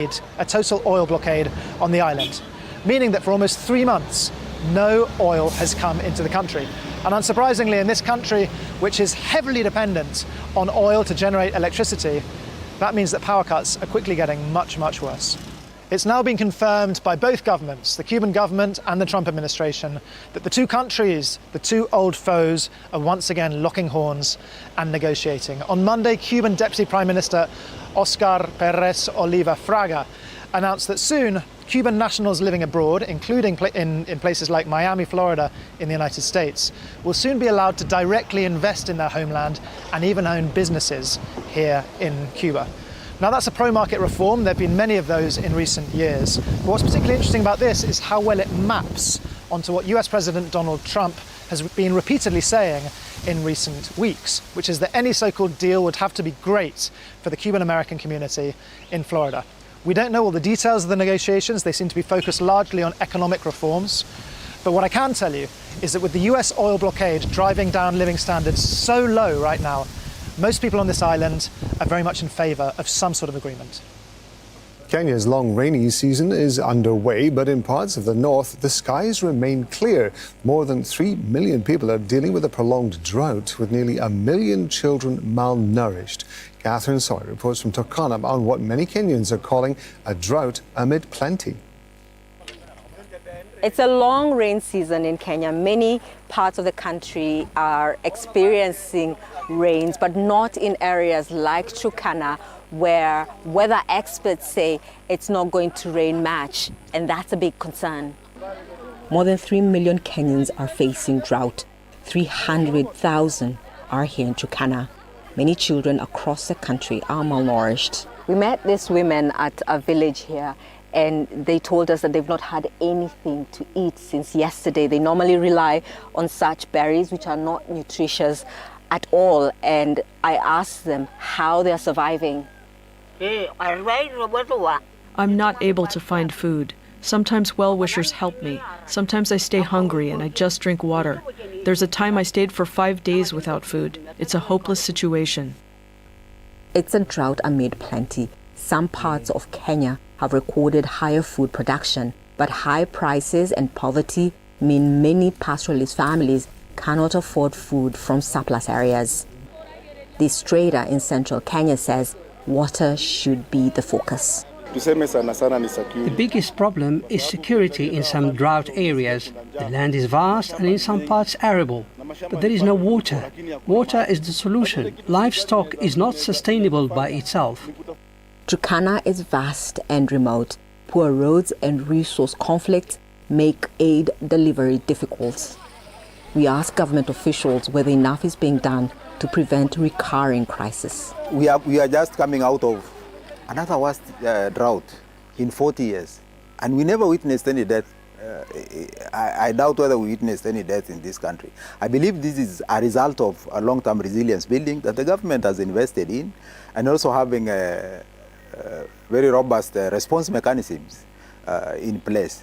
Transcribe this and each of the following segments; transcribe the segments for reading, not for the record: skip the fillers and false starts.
a total oil blockade on the island, meaning that for almost 3 months, no oil has come into the country. And unsurprisingly, in this country, which is heavily dependent on oil to generate electricity, that means that power cuts are quickly getting much, much worse. It's now been confirmed by both governments, the Cuban government and the Trump administration, that the two countries, the two old foes, are once again locking horns and negotiating. On Monday, Cuban Deputy Prime Minister Oscar Perez Oliva Fraga announced that soon Cuban nationals living abroad, including in places like Miami, Florida, in the United States, will soon be allowed to directly invest in their homeland and even own businesses here in Cuba. Now, that's a pro-market reform. There have been many of those in recent years. But what's particularly interesting about this is how well it maps onto what US President Donald Trump has been repeatedly saying in recent weeks, which is that any so-called deal would have to be great for the Cuban-American community in Florida. We don't know all the details of the negotiations. They seem to be focused largely on economic reforms. But what I can tell you is that with the US oil blockade driving down living standards so low right now, most people on this island are very much in favour of some sort of agreement. Kenya's long rainy season is underway, but in parts of the north, the skies remain clear. More than 3 million people are dealing with a prolonged drought, with nearly 1 million children malnourished. Catherine Sawyer reports from Turkana on what many Kenyans are calling a drought amid plenty. It's a long rain season in Kenya. Many parts of the country are experiencing rains, but not in areas like Turkana, where weather experts say it's not going to rain much, and that's a big concern. More than 3 million Kenyans are facing drought. 300,000 are here in Turkana. Many children across the country are malnourished. We met these women at a village here, and they told us that they've not had anything to eat since yesterday. They normally rely on such berries, which are not nutritious at all. And I asked them how they are surviving. I'm not able to find food. Sometimes well-wishers help me. Sometimes I stay hungry and I just drink water. There's a time I stayed for 5 days without food. It's a hopeless situation. It's a drought amid plenty. Some parts of Kenya have recorded higher food production, but high prices and poverty mean many pastoralist families cannot afford food from surplus areas. This trader in central Kenya says water should be the focus. The biggest problem is security in some drought areas. The land is vast and in some parts arable, but there is no water. Water is the solution. Livestock is not sustainable by itself. Turkana is vast and remote. Poor roads and resource conflicts make aid delivery difficult. We ask government officials whether enough is being done to prevent recurring crisis. We are just coming out of another worst drought in 40 years, and we never witnessed any death. I doubt whether we witnessed any death in this country. I believe this is a result of a long-term resilience building that the government has invested in, and also having very robust response mechanisms in place.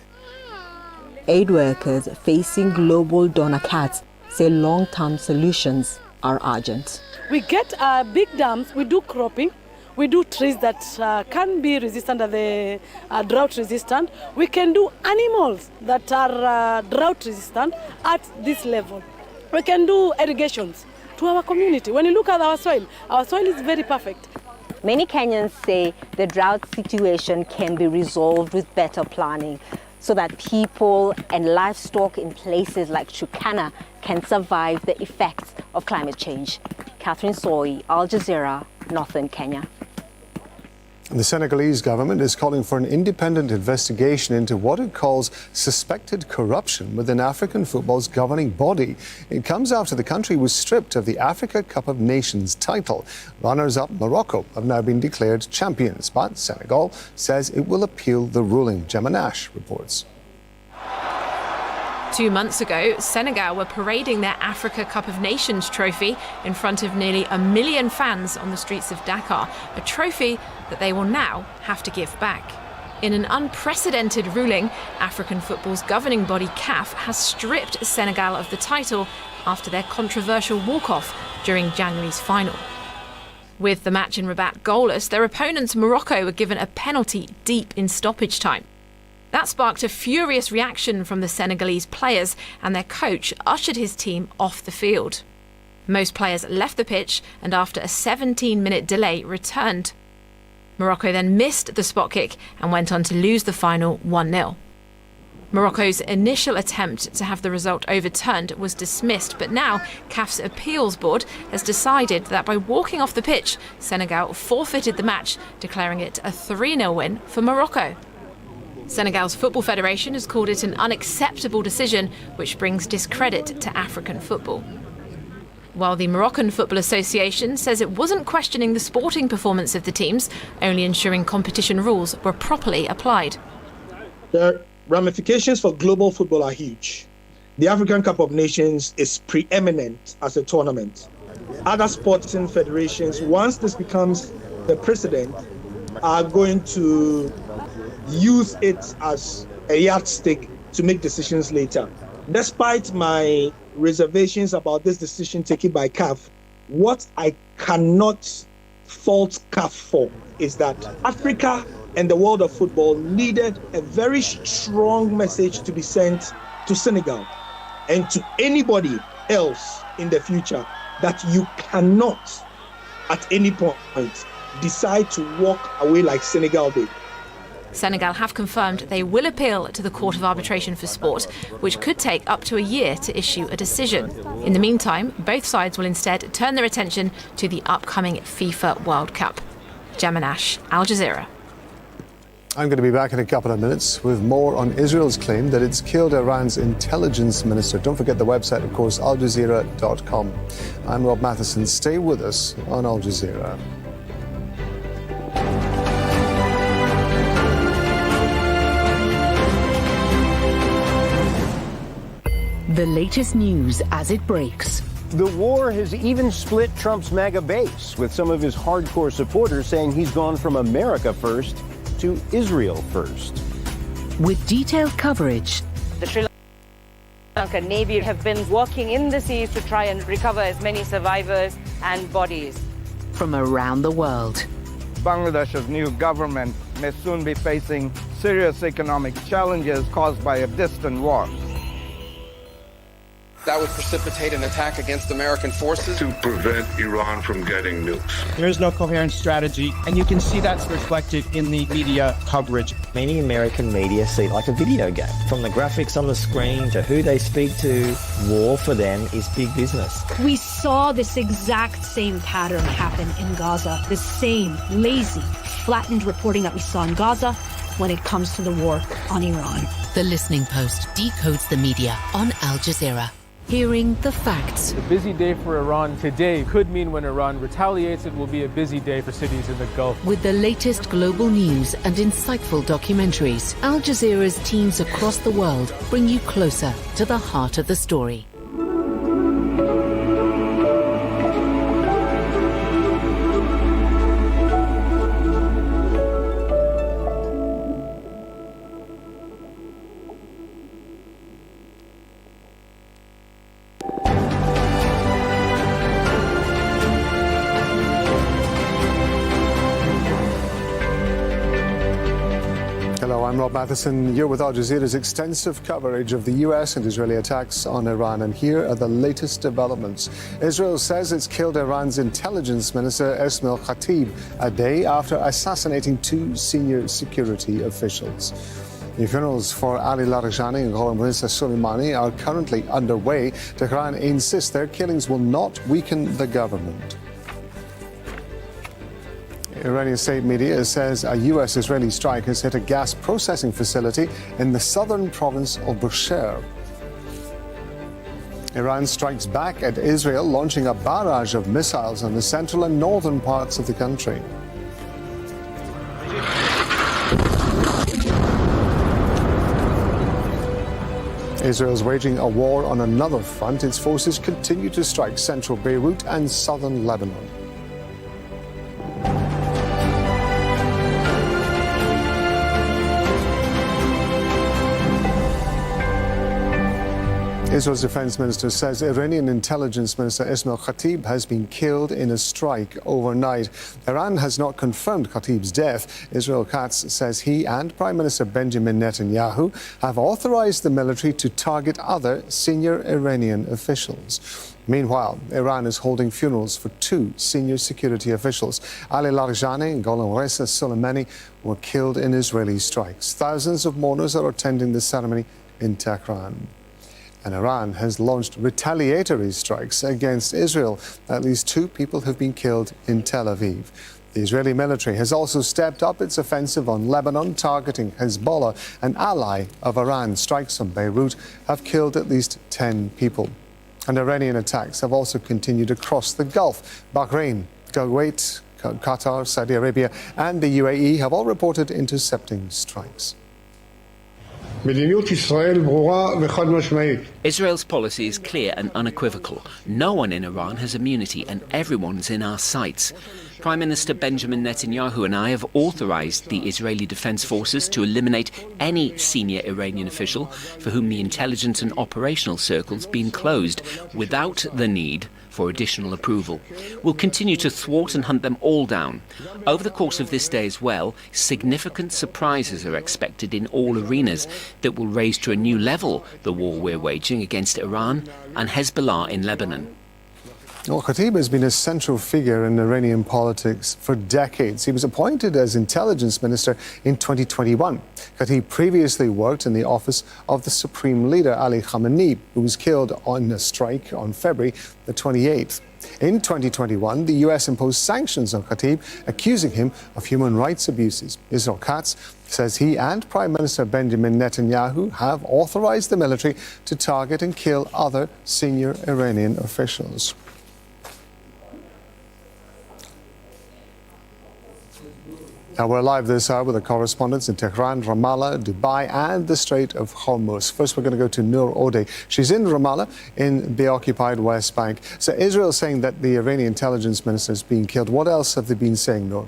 Aid workers facing global donor cuts say long-term solutions are urgent. We get big dams, we do cropping, we do trees that can be resistant to the drought resistant. We can do animals that are drought resistant at this level. We can do irrigations to our community. When you look at our soil is very perfect. Many Kenyans say the drought situation can be resolved with better planning so that people and livestock in places like Turkana can survive the effects of climate change. Catherine Soy, Al Jazeera, Northern Kenya. The Senegalese government is calling for an independent investigation into what it calls suspected corruption within African football's governing body. It comes after the country was stripped of the Africa Cup of Nations title. Runners-up Morocco have now been declared champions, but Senegal says it will appeal the ruling. Gemma Nash reports. 2 months ago, Senegal were parading their Africa Cup of Nations trophy in front of nearly 1 million fans on the streets of Dakar, a trophy that they will now have to give back. In an unprecedented ruling, African football's governing body CAF has stripped Senegal of the title after their controversial walk-off during January's final. With the match in Rabat goalless, their opponents Morocco were given a penalty deep in stoppage time. That sparked a furious reaction from the Senegalese players, and their coach ushered his team off the field. Most players left the pitch and after a 17-minute delay returned. Morocco then missed the spot kick and went on to lose the final 1-0. Morocco's initial attempt to have the result overturned was dismissed, but now CAF's appeals board has decided that by walking off the pitch, Senegal forfeited the match, declaring it a 3-0 win for Morocco. Senegal's Football Federation has called it an unacceptable decision which brings discredit to African football. While the Moroccan Football Association says it wasn't questioning the sporting performance of the teams, only ensuring competition rules were properly applied. The ramifications for global football are huge. The African Cup of Nations is preeminent as a tournament. Other sporting federations, once this becomes the precedent, are going to use it as a yardstick to make decisions later. Despite my reservations about this decision taken by CAF, what I cannot fault CAF for is that Africa and the world of football needed a very strong message to be sent to Senegal and to anybody else in the future that you cannot at any point decide to walk away like Senegal did. Senegal have confirmed they will appeal to the Court of Arbitration for Sport, which could take up to a year to issue a decision. In the meantime, both sides will instead turn their attention to the upcoming FIFA World Cup. Jamanash, Al Jazeera. I'm going to be back in a couple of minutes with more on Israel's claim that it's killed Iran's intelligence minister. Don't forget the website, of course, aljazeera.com. I'm Rob Matheson. Stay with us on Al Jazeera. The latest news as it breaks. The war has even split Trump's MAGA base, with some of his hardcore supporters saying he's gone from America first to Israel first. With detailed coverage. The Sri Lankan Navy have been working in the seas to try and recover as many survivors and bodies. From around the world. Bangladesh's new government may soon be facing serious economic challenges caused by a distant war. That would precipitate an attack against American forces. To prevent Iran from getting nukes. There is no coherent strategy, and you can see that's reflected in the media coverage. Many American media see it like a video game. From the graphics on the screen to who they speak to, war for them is big business. We saw this exact same pattern happen in Gaza, the same lazy, flattened reporting that we saw in Gaza when it comes to the war on Iran. The Listening Post decodes the media on Al Jazeera. Hearing the facts. A busy day for Iran today could mean when Iran retaliates, it will be a busy day for cities in the Gulf. With the latest global news and insightful documentaries, Al Jazeera's teams across the world bring you closer to the heart of the story. I'm Rob Matheson. You're with Al Jazeera's extensive coverage of the US and Israeli attacks on Iran. And here are the latest developments. Israel says it's killed Iran's intelligence minister, Esmail Khatib, a day after assassinating two senior security officials. The funerals for Ali Larijani and Ghulam Reza Soleimani are currently underway. Tehran insists their killings will not weaken the government. Iranian state media says a US-Israeli strike has hit a gas processing facility in the southern province of Bushehr. Iran strikes back at Israel, launching a barrage of missiles on the central and northern parts of the country. Israel is waging a war on another front. Its forces continue to strike central Beirut and southern Lebanon. Israel's defense minister says Iranian intelligence minister Ismail Khatib has been killed in a strike overnight. Iran has not confirmed Khatib's death. Israel Katz says he and Prime Minister Benjamin Netanyahu have authorized the military to target other senior Iranian officials. Meanwhile, Iran is holding funerals for two senior security officials. Ali Larijani and Gholam Reza Soleimani were killed in Israeli strikes. Thousands of mourners are attending the ceremony in Tehran. And Iran has launched retaliatory strikes against Israel. At least 2 people have been killed in Tel Aviv. The Israeli military has also stepped up its offensive on Lebanon, targeting Hezbollah, an ally of Iran. Strikes on Beirut have killed at least 10 people. And Iranian attacks have also continued across the Gulf. Bahrain, Kuwait, Qatar, Saudi Arabia and the UAE have all reported intercepting strikes. Israel's policy is clear and unequivocal. No one in Iran has immunity and everyone's in our sights. Prime Minister Benjamin Netanyahu and I have authorized the Israeli Defense Forces to eliminate any senior Iranian official for whom the intelligence and operational circles been closed without the need for additional approval. We'll continue to thwart and hunt them all down. Over the course of this day as well, significant surprises are expected in all arenas that will raise to a new level the war we're waging against Iran and Hezbollah in Lebanon. Well, Khatib has been a central figure in Iranian politics for decades. He was appointed as intelligence minister in 2021. Khatib previously worked in the office of the Supreme Leader Ali Khamenei, who was killed on a strike on February the 28th. In 2021, the US imposed sanctions on Khatib, accusing him of human rights abuses. Israel Katz says he and Prime Minister Benjamin Netanyahu have authorized the military to target and kill other senior Iranian officials. Now we're live this hour with the correspondents in Tehran, Ramallah, Dubai and the Strait of Hormuz. First, we're going to go to Noor Odeh. She's in Ramallah in the occupied West Bank. So Israel saying that the Iranian intelligence minister is being killed. What else have they been saying, Noor?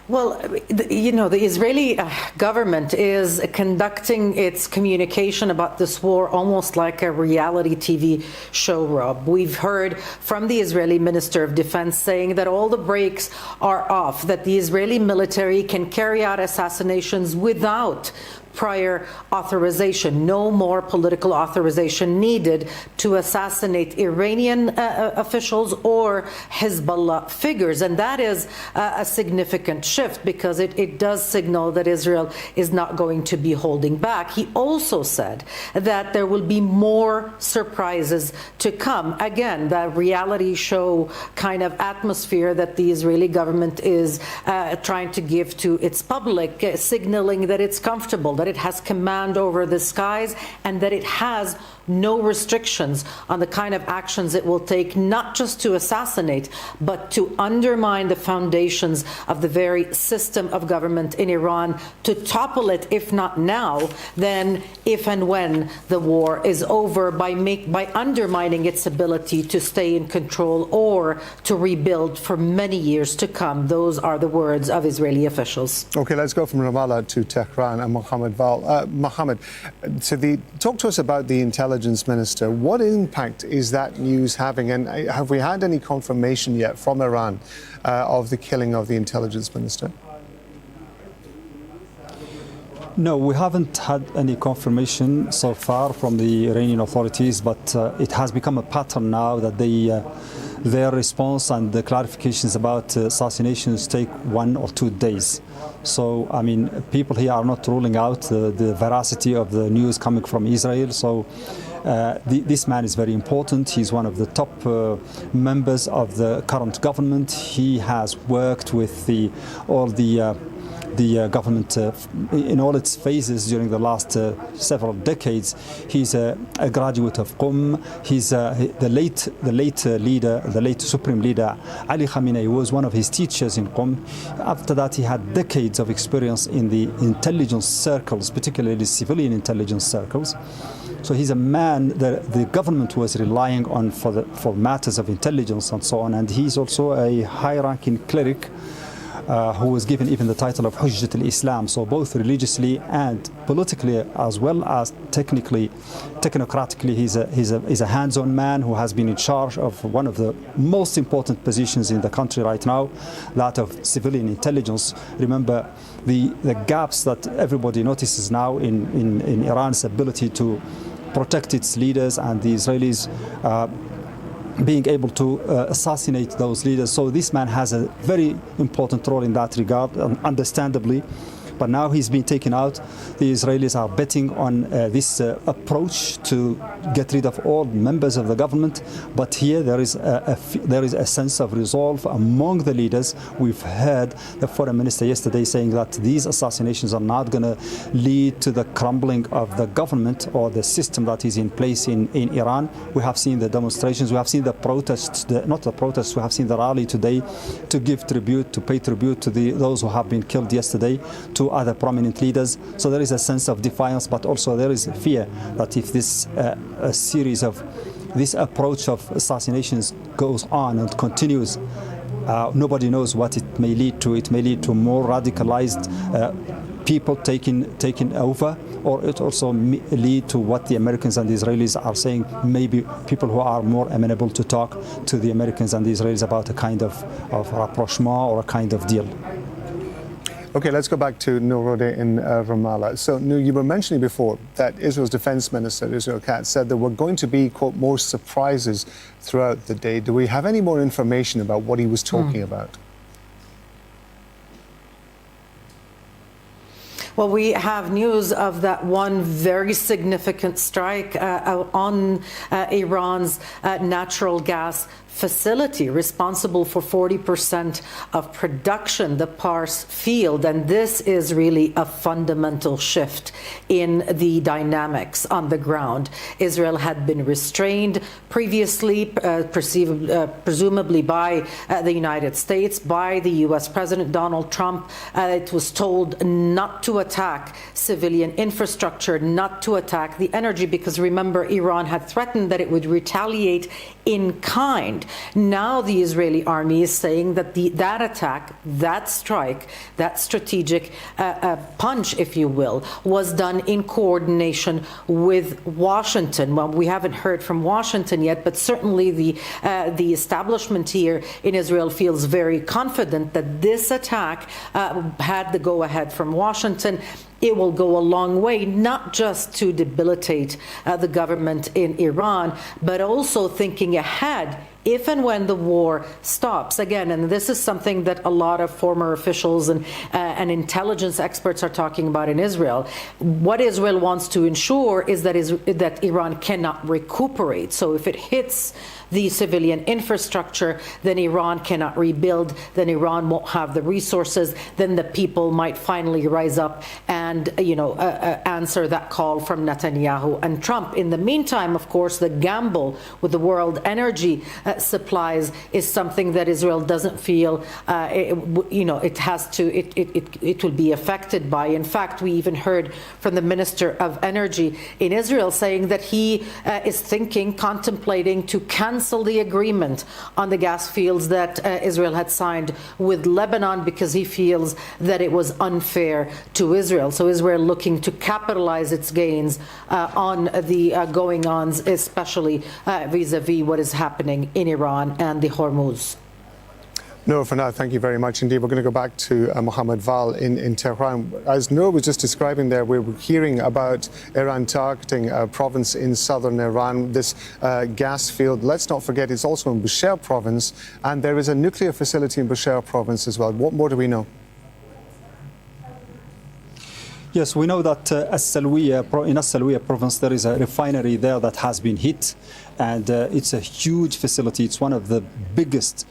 Well, the Israeli government is conducting its communication about this war almost like a reality TV show, Rob. We've heard from the Israeli Minister of Defense saying that all the brakes are off, that the Israeli military can carry out assassinations without prior authorization. No more political authorization needed to assassinate Iranian officials or Hezbollah figures. And that is a significant shift because it does signal that Israel is not going to be holding back. He also said that there will be more surprises to come. Again, the reality show kind of atmosphere that the Israeli government is trying to give to its public, signaling that it's comfortable, that it has command over the skies, and that it has no restrictions on the kind of actions it will take, not just to assassinate, but to undermine the foundations of the very system of government in Iran, to topple it, if not now, then if and when the war is over, by undermining its ability to stay in control or to rebuild for many years to come. Those are the words of Israeli officials. Okay, let's go from Ramallah to Tehran and Mohammed Val. Mohammed, talk to us about the intelligence minister. What impact is that news having, and have we had any confirmation yet from Iran of the killing of the intelligence minister? No, we haven't had any confirmation so far from the Iranian authorities, but it has become a pattern now that their response and the clarifications about assassinations take 1 or 2 days. So, I mean, people here are not ruling out the veracity of the news coming from Israel. So, this man is very important. He's one of the top members of the current government. He has worked with all the government in all its phases during the last several decades. He's a graduate of Qom. He's the late Supreme Leader Ali Khamenei was one of his teachers in Qom. After that, he had decades of experience in the intelligence circles, particularly civilian intelligence circles. So he's a man that the government was relying on for matters of intelligence and so on. And he's also a high-ranking cleric who was given even the title of Hujjat al-Islam. So both religiously and politically, as well as technocratically, he's a hands-on man who has been in charge of one of the most important positions in the country right now, that of civilian intelligence. Remember the gaps that everybody notices now in Iran's ability to protect its leaders, and the Israelis being able to assassinate those leaders. So this man has a very important role in that regard, understandably. But now he's been taken out. The Israelis are betting on this approach to get rid of all members of the government. But here there is a sense of resolve among the leaders. We've heard the foreign minister yesterday saying that these assassinations are not going to lead to the crumbling of the government or the system that is in place in Iran. We have seen the demonstrations, we have seen the protests, not the protests, we have seen the rally today to give tribute, to pay tribute to those who have been killed yesterday, to other prominent leaders. So there is a sense of defiance, but also there is fear that if this a series of this approach of assassinations goes on and continues, nobody knows what it may lead to. It may lead to more radicalized people taking over, or it also lead to what the Americans and the Israelis are saying, maybe people who are more amenable to talk to the Americans and the Israelis about a kind of rapprochement or a kind of deal. Okay, let's go back to Norodeh in Ramallah. So, Noor, you were mentioning before that Israel's defense minister, Israel Katz, said there were going to be, quote, more surprises throughout the day. Do we have any more information about what he was talking about? Well, we have news of that one very significant strike on Iran's natural gas facility, responsible for 40% of production, the Pars field. And this is really a fundamental shift in the dynamics on the ground. Israel had been restrained previously, presumably by the United States, by the US President Donald Trump. It was told not to attack civilian infrastructure, not to attack the energy, because remember, Iran had threatened that it would retaliate in kind. Now the Israeli army is saying that that attack, that strike, that strategic punch, if you will, was done in coordination with Washington. Well, we haven't heard from Washington yet, but certainly the establishment here in Israel feels very confident that this attack had the go-ahead from Washington. It will go a long way, not just to debilitate the government in Iran, but also thinking ahead if and when the war stops. Again, and this is something that a lot of former officials and intelligence experts are talking about in Israel. What Israel wants to ensure is that Iran cannot recuperate. So if it hits the civilian infrastructure, then Iran cannot rebuild, then Iran won't have the resources, then the people might finally rise up and answer that call from Netanyahu and Trump. In the meantime, of course, the gamble with the world energy supplies is something that Israel doesn't feel it will be affected by. In fact, we even heard from the Minister of Energy in Israel saying that he is contemplating to cancel the agreement on the gas fields that Israel had signed with Lebanon, because he feels that it was unfair to Israel. So Israel looking to capitalize its gains on the going-ons, especially vis-a-vis what is happening in Iran and the Hormuz. Noor, for now, thank you very much indeed. We're going to go back to Mohammed Val in Tehran. As Noor was just describing there, we were hearing about Iran targeting a province in southern Iran, this gas field. Let's not forget it's also in Bushehr province, and there is a nuclear facility in Bushehr province as well. What more do we know? Yes, we know that in As-Salwiya province there is a refinery there that has been hit, and it's a huge facility. It's one of the biggest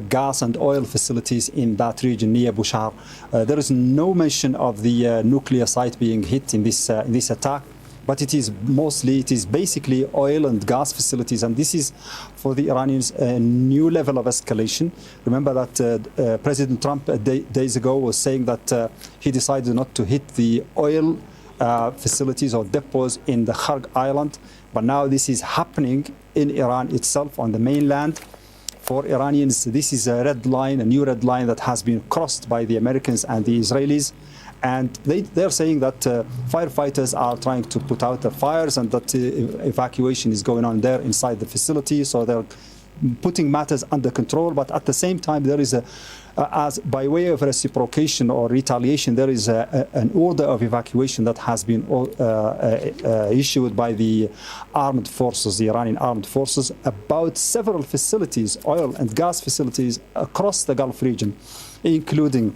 gas and oil facilities in that region near Bushehr. There is no mention of the nuclear site being hit in this attack, but it is basically oil and gas facilities, and this is for the Iranians a new level of escalation. Remember that President Trump days ago was saying that he decided not to hit the oil facilities or depots in the Kharg Island, but now this is happening in Iran itself on the mainland. For Iranians, this is a red line, a new red line that has been crossed by the Americans and the Israelis. And they're saying that firefighters are trying to put out the fires and that evacuation is going on there inside the facility. So they're putting matters under control. But at the same time, there is as by way of reciprocation or retaliation, there is an order of evacuation that has been issued by the armed forces, the Iranian armed forces, about several facilities, oil and gas facilities across the Gulf region, including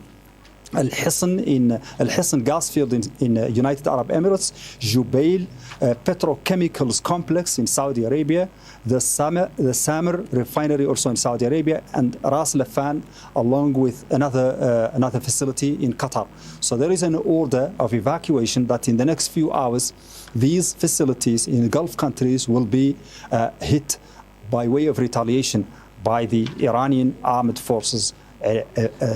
Al-Hisn gas field in United Arab Emirates, Jubail petrochemicals complex in Saudi Arabia, the Samar refinery also in Saudi Arabia, and Ras Laffan, along with another facility in Qatar. So there is an order of evacuation that in the next few hours, these facilities in the Gulf countries will be hit by way of retaliation by the Iranian armed forces. A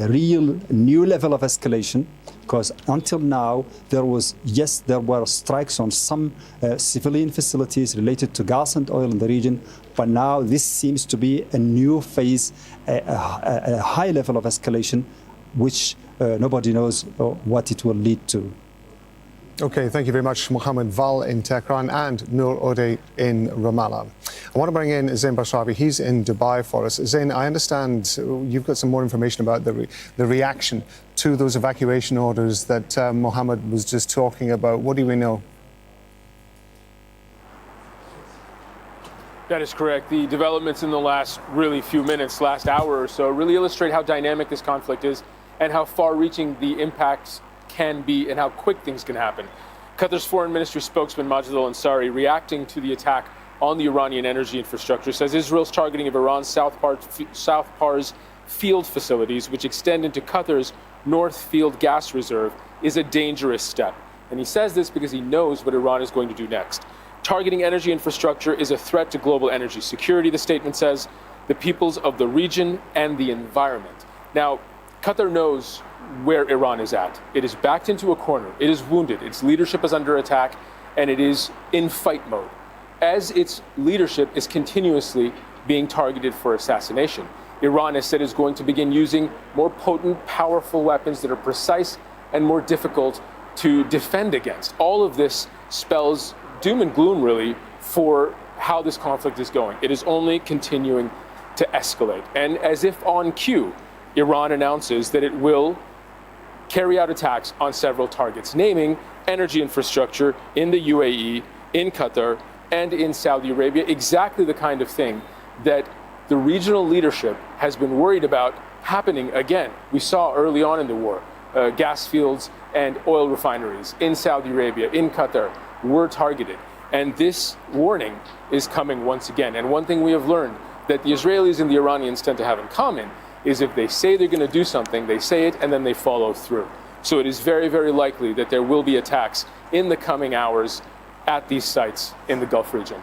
real new level of escalation, because until now there were strikes on some civilian facilities related to gas and oil in the region, but now this seems to be a new phase, a high level of escalation, which nobody knows what it will lead to. Okay, thank you very much, Mohammed Val in Tehran and Noor Odeh in Ramallah. I want to bring in Zain Basrawi. He's in Dubai for us. Zain, I understand you've got some more information about the reaction to those evacuation orders that Mohammed was just talking about. What do we know? That is correct. The developments in the last few minutes, last hour or so, really illustrate how dynamic this conflict is and how far-reaching the impacts can be and how quick things can happen. Qatar's foreign ministry spokesman Majid al-Ansari, reacting to the attack on the Iranian energy infrastructure, says Israel's targeting of Iran's South Pars field facilities, which extend into Qatar's North Field gas reserve, is a dangerous step. And he says this because he knows what Iran is going to do next. Targeting energy infrastructure is a threat to global energy security, the statement says, the peoples of the region and the environment. Now, Qatar knows where Iran is at. It is backed into a corner. It is wounded. Its leadership is under attack, and it is in fight mode, as its leadership is continuously being targeted for assassination. Iran has said is going to begin using more potent, powerful weapons that are precise and more difficult to defend against. All of this spells doom and gloom, really, for how this conflict is going. It is only continuing to escalate. And as if on cue, Iran announces that it will carry out attacks on several targets, naming energy infrastructure in the UAE, in Qatar, and in Saudi Arabia, exactly the kind of thing that the regional leadership has been worried about happening again. We saw early on in the war, gas fields and oil refineries in Saudi Arabia, in Qatar, were targeted. And this warning is coming once again. And one thing we have learned that the Israelis and the Iranians tend to have in common is if they say they're going to do something, they say it and then they follow through. So it is very, very likely that there will be attacks in the coming hours at these sites in the Gulf region.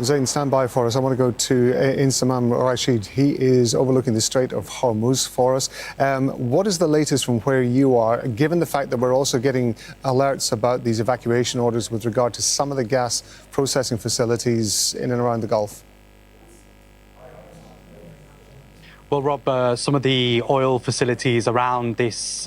Zain, stand by for us. I want to go to Insamam Rashid. He is overlooking the Strait of Hormuz for us. What is the latest from where you are, given the fact that we're also getting alerts about these evacuation orders with regard to some of the gas processing facilities in and around the Gulf? Well, Rob, some of the oil facilities around this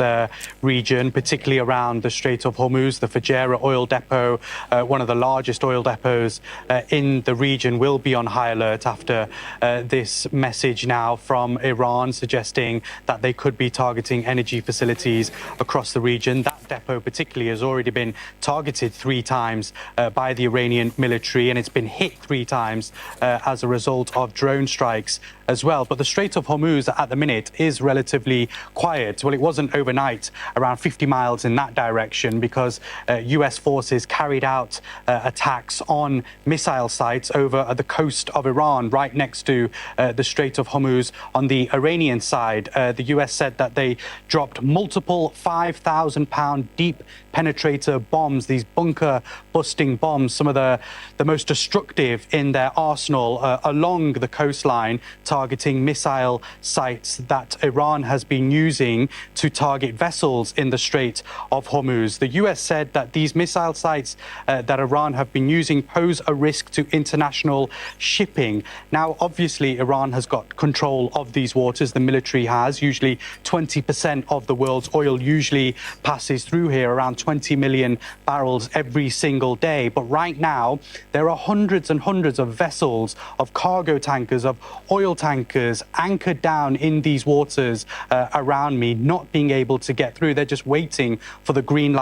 region, particularly around the Strait of Hormuz, the Fujairah oil depot, one of the largest oil depots in the region, will be on high alert after this message now from Iran suggesting that they could be targeting energy facilities across the region. That depot particularly has already been targeted 3 times by the Iranian military, and it's been hit 3 times as a result of drone strikes as well. But the Strait of Hormuz at the minute is relatively quiet. Well, it wasn't overnight, around 50 miles in that direction, because US forces carried out attacks on missile sites over the coast of Iran, right next to the Strait of Hormuz. On the Iranian side, the US said that they dropped multiple 5,000-pound deep penetrator bombs, these bunker busting bombs, some of the most destructive in their arsenal along the coastline, targeting targeting missile sites that Iran has been using to target vessels in the Strait of Hormuz. The US said that these missile sites that Iran have been using pose a risk to international shipping. Now, obviously, Iran has got control of these waters. The military has. Usually 20% of the world's oil usually passes through here, around 20 million barrels every single day. But right now, there are hundreds and hundreds of vessels, of cargo tankers, of oil tankers anchored down in these waters around me, not being able to get through. They're just waiting for the green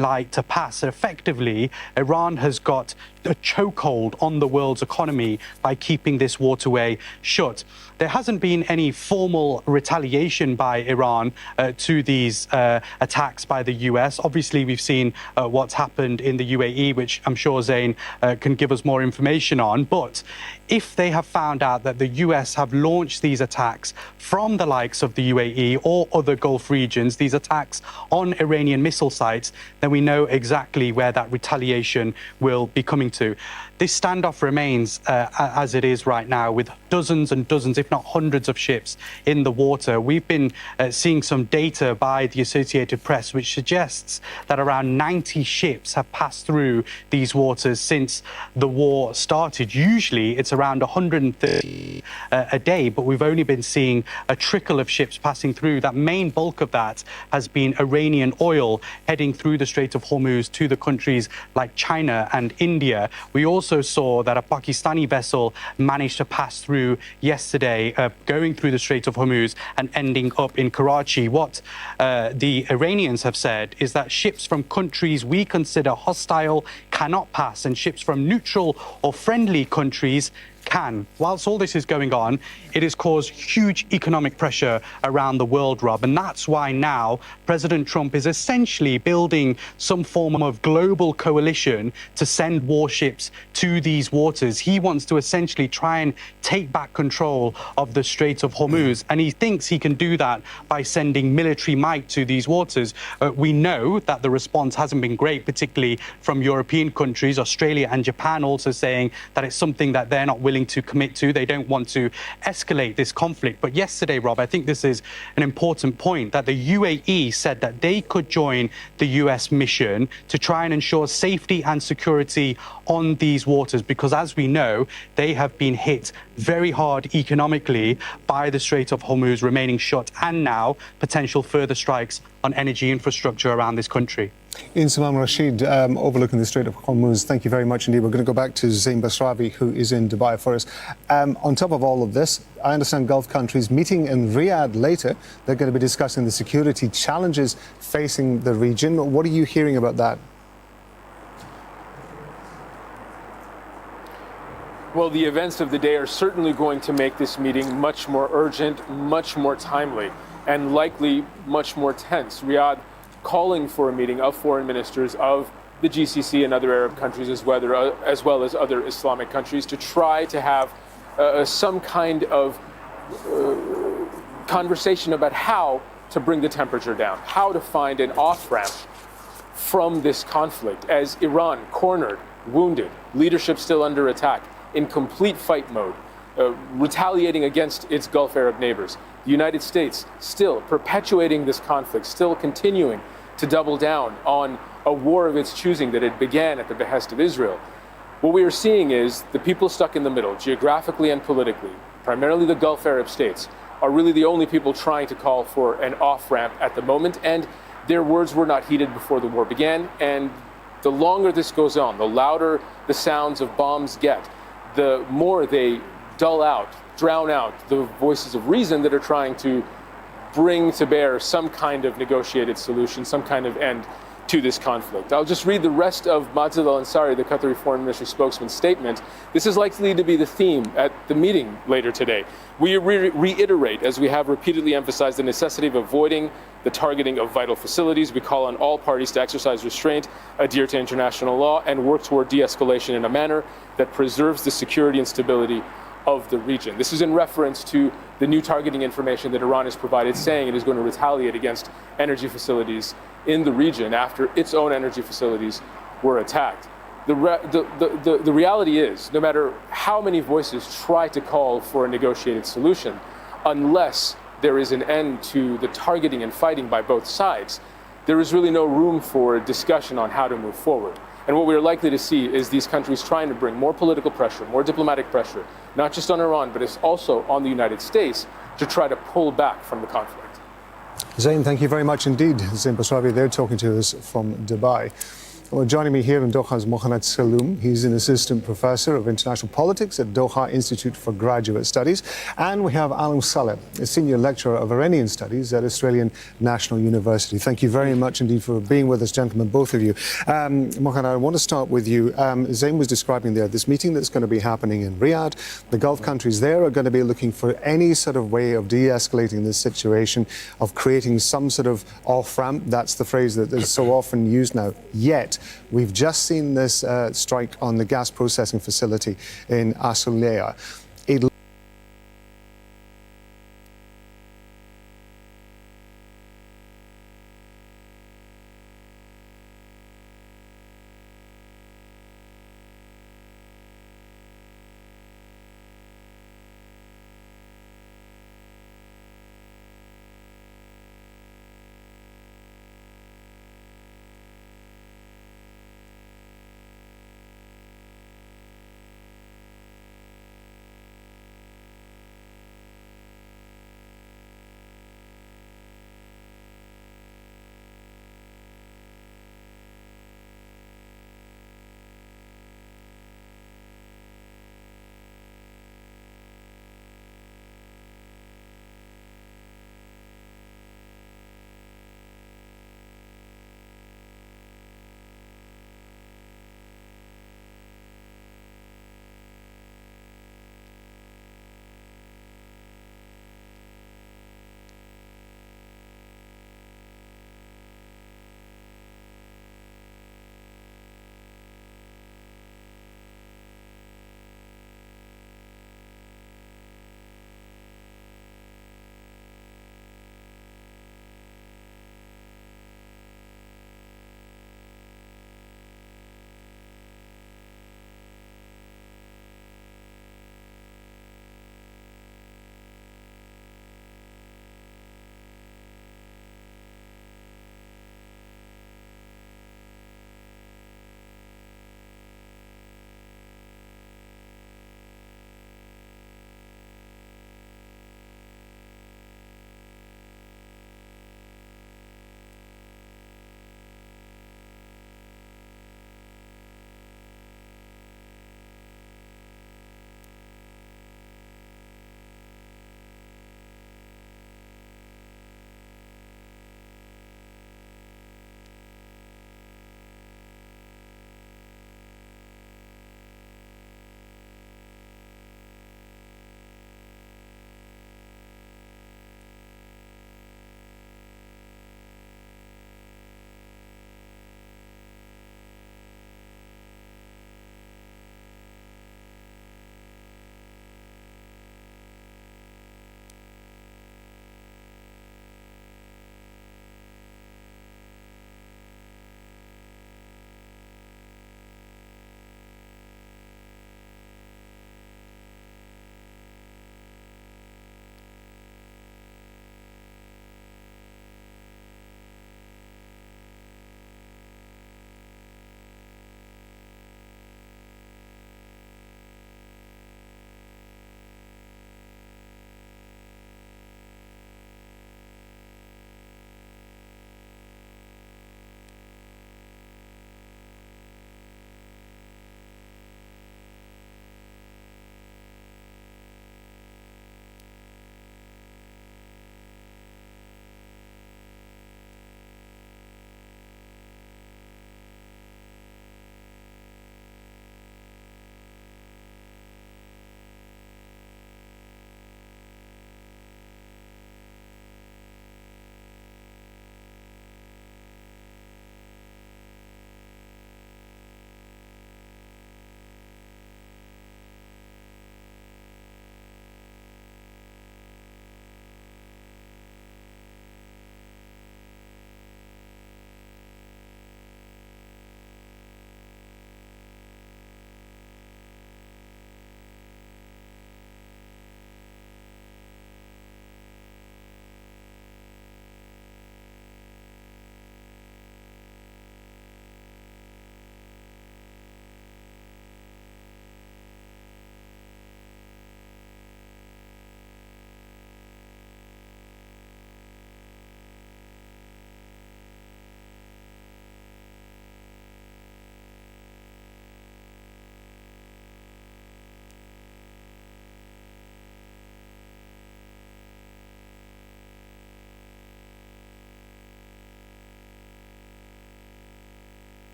light to pass. Effectively, Iran has got a chokehold on the world's economy by keeping this waterway shut. There hasn't been any formal retaliation by Iran to these attacks by the US. Obviously, we've seen what's happened in the UAE, which I'm sure Zain can give us more information on. But if they have found out that the US have launched these attacks from the likes of the UAE or other Gulf regions, these attacks on Iranian missile sites, then we know exactly where that retaliation will be coming to. This standoff remains as it is right now, with dozens and dozens, if not hundreds of ships in the water. We've been seeing some data by the Associated Press which suggests that around 90 ships have passed through these waters since the war started. Usually it's around 130 a day, but we've only been seeing a trickle of ships passing through. That main bulk of that has been Iranian oil heading through the Strait of Hormuz to the countries like China and India. We also saw that a Pakistani vessel managed to pass through yesterday, going through the Strait of Hormuz and ending up in Karachi. What the Iranians have said is that ships from countries we consider hostile cannot pass, and ships from neutral or friendly countries can. Whilst all this is going on, it has caused huge economic pressure around the world, Rob, and that's why now President Trump is essentially building some form of global coalition to send warships to these waters. He wants to essentially try and take back control of the Strait of Hormuz, and he thinks he can do that by sending military might to these waters. We know that the response hasn't been great, particularly from European countries, Australia and Japan also saying that it's something that they're not willing to commit to. They don't want to escalate this conflict. But yesterday, Rob, I think this is an important point, that the UAE said that they could join the US mission to try and ensure safety and security on these waters, because as we know, they have been hit very hard economically by the Strait of Hormuz remaining shut, and now potential further strikes on energy infrastructure around this country. Insamam Rashid, overlooking the Strait of Hormuz, thank you very much indeed. We're going to go back to Zain Basravi, who is in Dubai for us. On top of all of this, I understand Gulf countries meeting in Riyadh later. They're going to be discussing the security challenges facing the region. What are you hearing about that? Well, the events of the day are certainly going to make this meeting much more urgent, much more timely, and likely much more tense. Riyadh calling for a meeting of foreign ministers of the GCC and other Arab countries, as well as other Islamic countries, to try to have some kind of conversation about how to bring the temperature down, how to find an off-ramp from this conflict, as Iran cornered, wounded, leadership still under attack, in complete fight mode, retaliating against its Gulf Arab neighbors. The United States still perpetuating this conflict, still continuing to double down on a war of its choosing that it began at the behest of Israel. What we are seeing is the people stuck in the middle, geographically and politically, primarily the Gulf Arab states, are really the only people trying to call for an off-ramp at the moment, and their words were not heeded before the war began. And the longer this goes on, the louder the sounds of bombs get, the more they drown out the voices of reason that are trying to bring to bear some kind of negotiated solution, some kind of end to this conflict. I'll just read the rest of Majid al-Ansari, the Qatari Foreign Ministry spokesman's statement. This is likely to be the theme at the meeting later today. We reiterate, as we have repeatedly emphasized, the necessity of avoiding the targeting of vital facilities. We call on all parties to exercise restraint, adhere to international law, and work toward de-escalation in a manner that preserves the security and stability of the region. This is in reference to the new targeting information that Iran has provided, saying it is going to retaliate against energy facilities in the region after its own energy facilities were attacked. The reality is, no matter how many voices try to call for a negotiated solution, unless there is an end to the targeting and fighting by both sides, there is really no room for discussion on how to move forward. And what we're likely to see is these countries trying to bring more political pressure, more diplomatic pressure, not just on Iran, but it's also on the United States to try to pull back from the conflict. Zain, thank you very much indeed. Zain Basravi there talking to us from Dubai. Well, joining me here in Doha is Mohamed Saloom. He's an assistant professor of international politics at Doha Institute for Graduate Studies. And we have Alam Saleh, a senior lecturer of Iranian studies at Australian National University. Thank you very much indeed for being with us, gentlemen, both of you. Mohamed, I want to start with you. Zain was describing there this meeting that's going to be happening in Riyadh. The Gulf countries there are going to be looking for any sort of way of de-escalating this situation, of creating some sort of off-ramp. That's the phrase that is so often used now. Yet, we've just seen this strike on the gas processing facility in Asulea.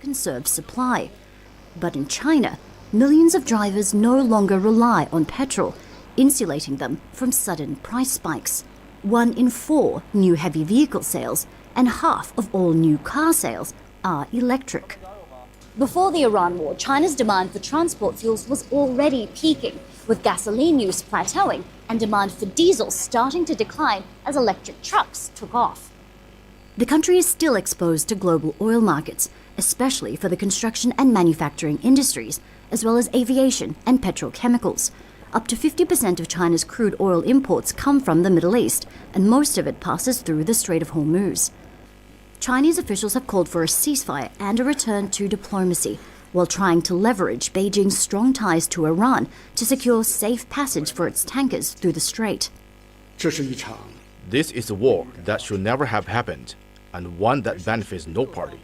conserve supply. But in China, millions of drivers no longer rely on petrol, insulating them from sudden price spikes. 1 in 4 new heavy vehicle sales and half of all new car sales are electric. Before the Iran war, China's demand for transport fuels was already peaking, with gasoline use plateauing and demand for diesel starting to decline as electric trucks took off. The country is still exposed to global oil markets, especially for the construction and manufacturing industries, as well as aviation and petrochemicals. Up to 50% of China's crude oil imports come from the Middle East, and most of it passes through the Strait of Hormuz. Chinese officials have called for a ceasefire and a return to diplomacy, while trying to leverage Beijing's strong ties to Iran to secure safe passage for its tankers through the strait. This is a war that should never have happened, and one that benefits no party.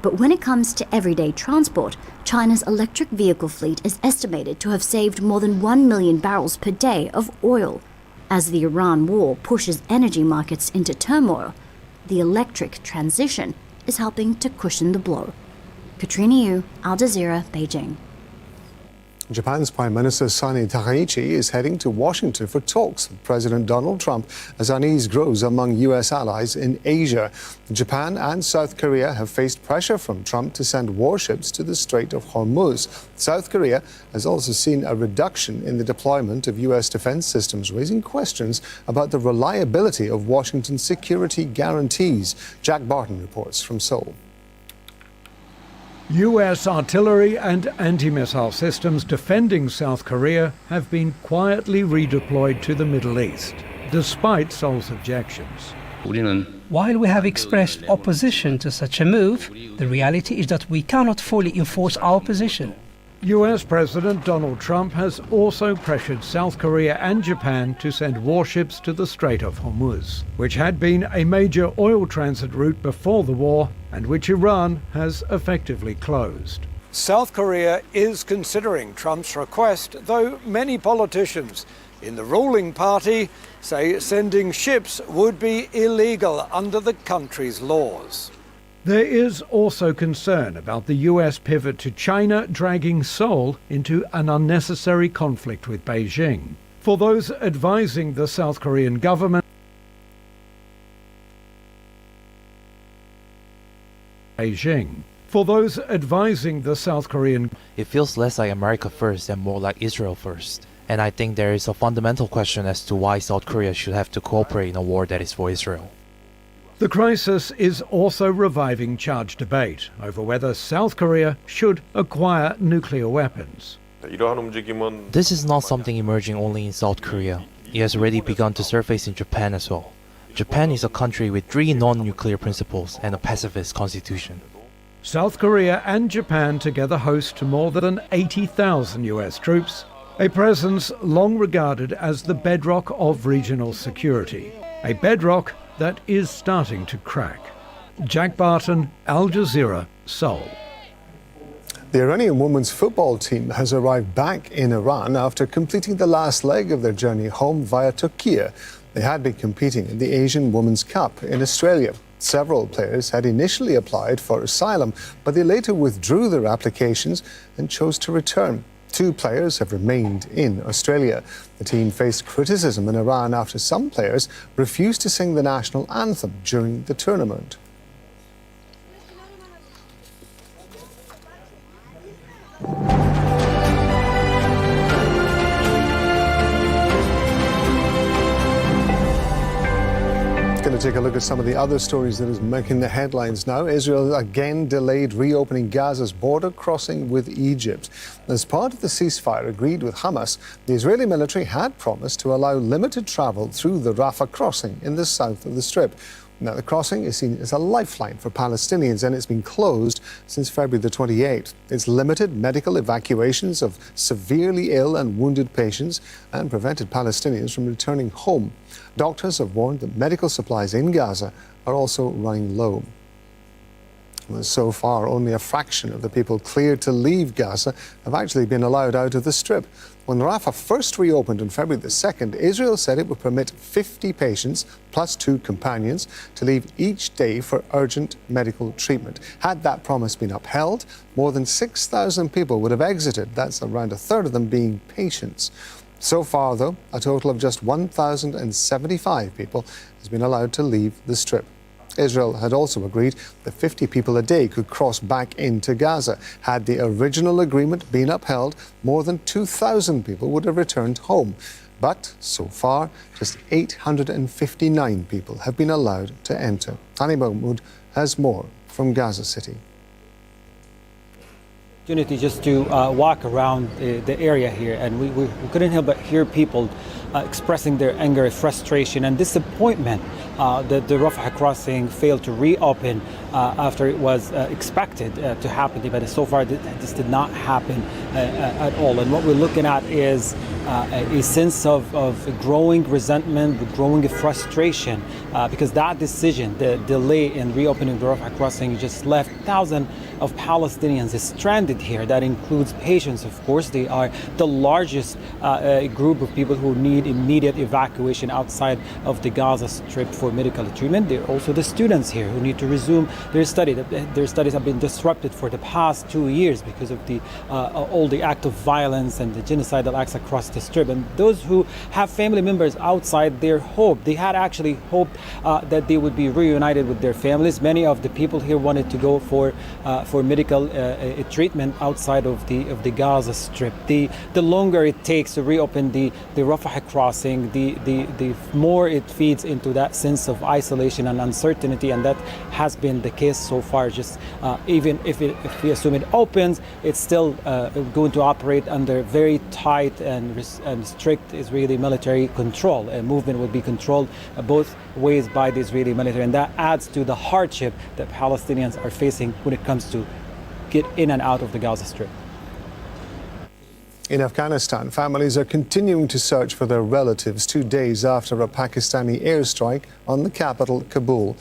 But when it comes to everyday transport, China's electric vehicle fleet is estimated to have saved more than 1 million barrels per day of oil. As the Iran war pushes energy markets into turmoil, the electric transition is helping to cushion the blow. Katrina Yu, Al Jazeera, Beijing. Japan's Prime Minister Sani Takaichi is heading to Washington for talks with President Donald Trump as unease grows among U.S. allies in Asia. Japan and South Korea have faced pressure from Trump to send warships to the Strait of Hormuz. South Korea has also seen a reduction in the deployment of U.S. defense systems, raising questions about the reliability of Washington's security guarantees. Jack Barton reports from Seoul. U.S. artillery and anti-missile systems defending South Korea have been quietly redeployed to the Middle East, despite Seoul's objections. While we have expressed opposition to such a move, the reality is that we cannot fully enforce our position. U.S. President Donald Trump has also pressured South Korea and Japan to send warships to the Strait of Hormuz, which had been a major oil transit route before the war and which Iran has effectively closed. South Korea is considering Trump's request, though many politicians in the ruling party say sending ships would be illegal under the country's laws. There is also concern about the U.S. pivot to China dragging Seoul into an unnecessary conflict with Beijing. For those advising the South Korean government, it feels less like America first and more like Israel first. And I think there is a fundamental question as to why South Korea should have to cooperate in a war that is for Israel. The crisis is also reviving charged debate over whether South Korea should acquire nuclear weapons. This is not something emerging only in South Korea. It has already begun to surface in Japan as well. Japan is a country with 3 non-nuclear principles and a pacifist constitution. South Korea and Japan together host more than 80,000 US troops, a presence long regarded as the bedrock of regional security, a bedrock that is starting to crack. Jack Barton, Al Jazeera, Seoul. The Iranian women's football team has arrived back in Iran after completing the last leg of their journey home via Turkey. They had been competing in the Asian Women's Cup in Australia. Several players had initially applied for asylum, but they later withdrew their applications and chose to return. 2 players have remained in Australia. The team faced criticism in Iran after some players refused to sing the national anthem during the tournament. Going to take a look at some of the other stories that is making the headlines now. Israel again delayed reopening Gaza's border crossing with Egypt. As part of the ceasefire agreed with Hamas, the Israeli military had promised to allow limited travel through the Rafah crossing in the south of the Strip. Now, the crossing is seen as a lifeline for Palestinians, and it's been closed since February the 28th. It's limited medical evacuations of severely ill and wounded patients and prevented Palestinians from returning home. Doctors have warned that medical supplies in Gaza are also running low. So far, only a fraction of the people cleared to leave Gaza have actually been allowed out of the Strip. When Rafah first reopened on February the 2nd, Israel said it would permit 50 patients plus 2 companions to leave each day for urgent medical treatment. Had that promise been upheld, more than 6,000 people would have exited. That's around a third of them being patients. So far, though, a total of just 1,075 people has been allowed to leave the Strip. Israel had also agreed that 50 people a day could cross back into Gaza. Had the original agreement been upheld, more than 2,000 people would have returned home. But so far, just 859 people have been allowed to enter. Hani Mahmoud has more from Gaza City. Opportunity just to walk around the area here, and we couldn't help but hear people expressing their anger, frustration, and disappointment that the Rafah crossing failed to reopen after it was expected to happen. But so far, this did not happen at all. And what we're looking at is a sense of growing resentment, growing frustration, because that decision, the delay in reopening the Rafah crossing, just left thousands of Palestinians stranded here. That includes patients, of course. They are the largest group of people who need immediate evacuation outside of the Gaza Strip for medical treatment. There are also the students here who need to resume their study. Their studies have been disrupted for the past 2 years because of all the act of violence and the genocidal acts across the Strip. And those who have family members outside, they had actually hoped that they would be reunited with their families. Many of the people here wanted to go for medical treatment outside of the Gaza Strip. The longer it takes to reopen the Rafah crossing, the more it feeds into that sense of isolation and uncertainty, and that has been the case so far. Just even if we assume it opens, it's still going to operate under very tight and strict Israeli military control. Movement will be controlled both ways by the Israeli military, and that adds to the hardship that Palestinians are facing when it comes to get in and out of the Gaza Strip. In Afghanistan, families are continuing to search for their relatives 2 days after a Pakistani airstrike on the capital, Kabul.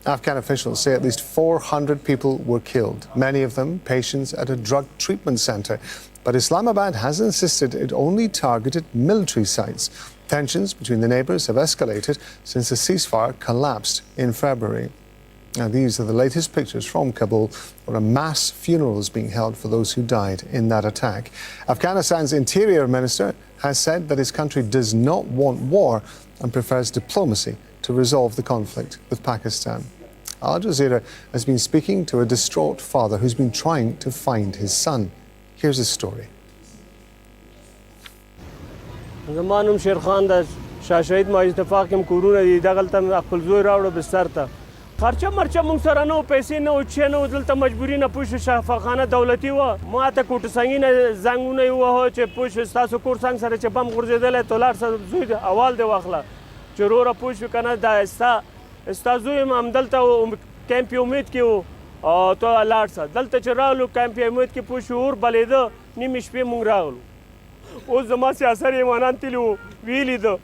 Afghan officials say at least 400 people were killed, many of them patients at a drug treatment center. But Islamabad has insisted it only targeted military sites. Tensions between the neighbors have escalated since the ceasefire collapsed in February. Now, these are the latest pictures from Kabul, where a mass funeral is being held for those who died in that attack. Afghanistan's interior minister has said that his country does not want war and prefers diplomacy to resolve the conflict with Pakistan. Al Jazeera has been speaking to a distraught father who's been trying to find his son. Here's his story. خرچه مرچه مونږ سره نو پیسې نه او چې نه دلته مجبوري نه پوه شفاخانه دولتي وه ما ته کوټ سنګینه زنګونه یې ووهه چې پوه ستاسو کور څنګ سره چې بم غورځېدلی ته لاړ شه زوی د اول دې واخله چې وروره پوه شو که نه دا ستا زوی یم همدلته کیمپ امید کې و او ته لاړ شه دلته چې راغلو کیمپ امید کې پوه شو اور بلېده نیمې شپې مونږ راغلو اوس زما سیاسر ایمانان تللي وو ویلي ده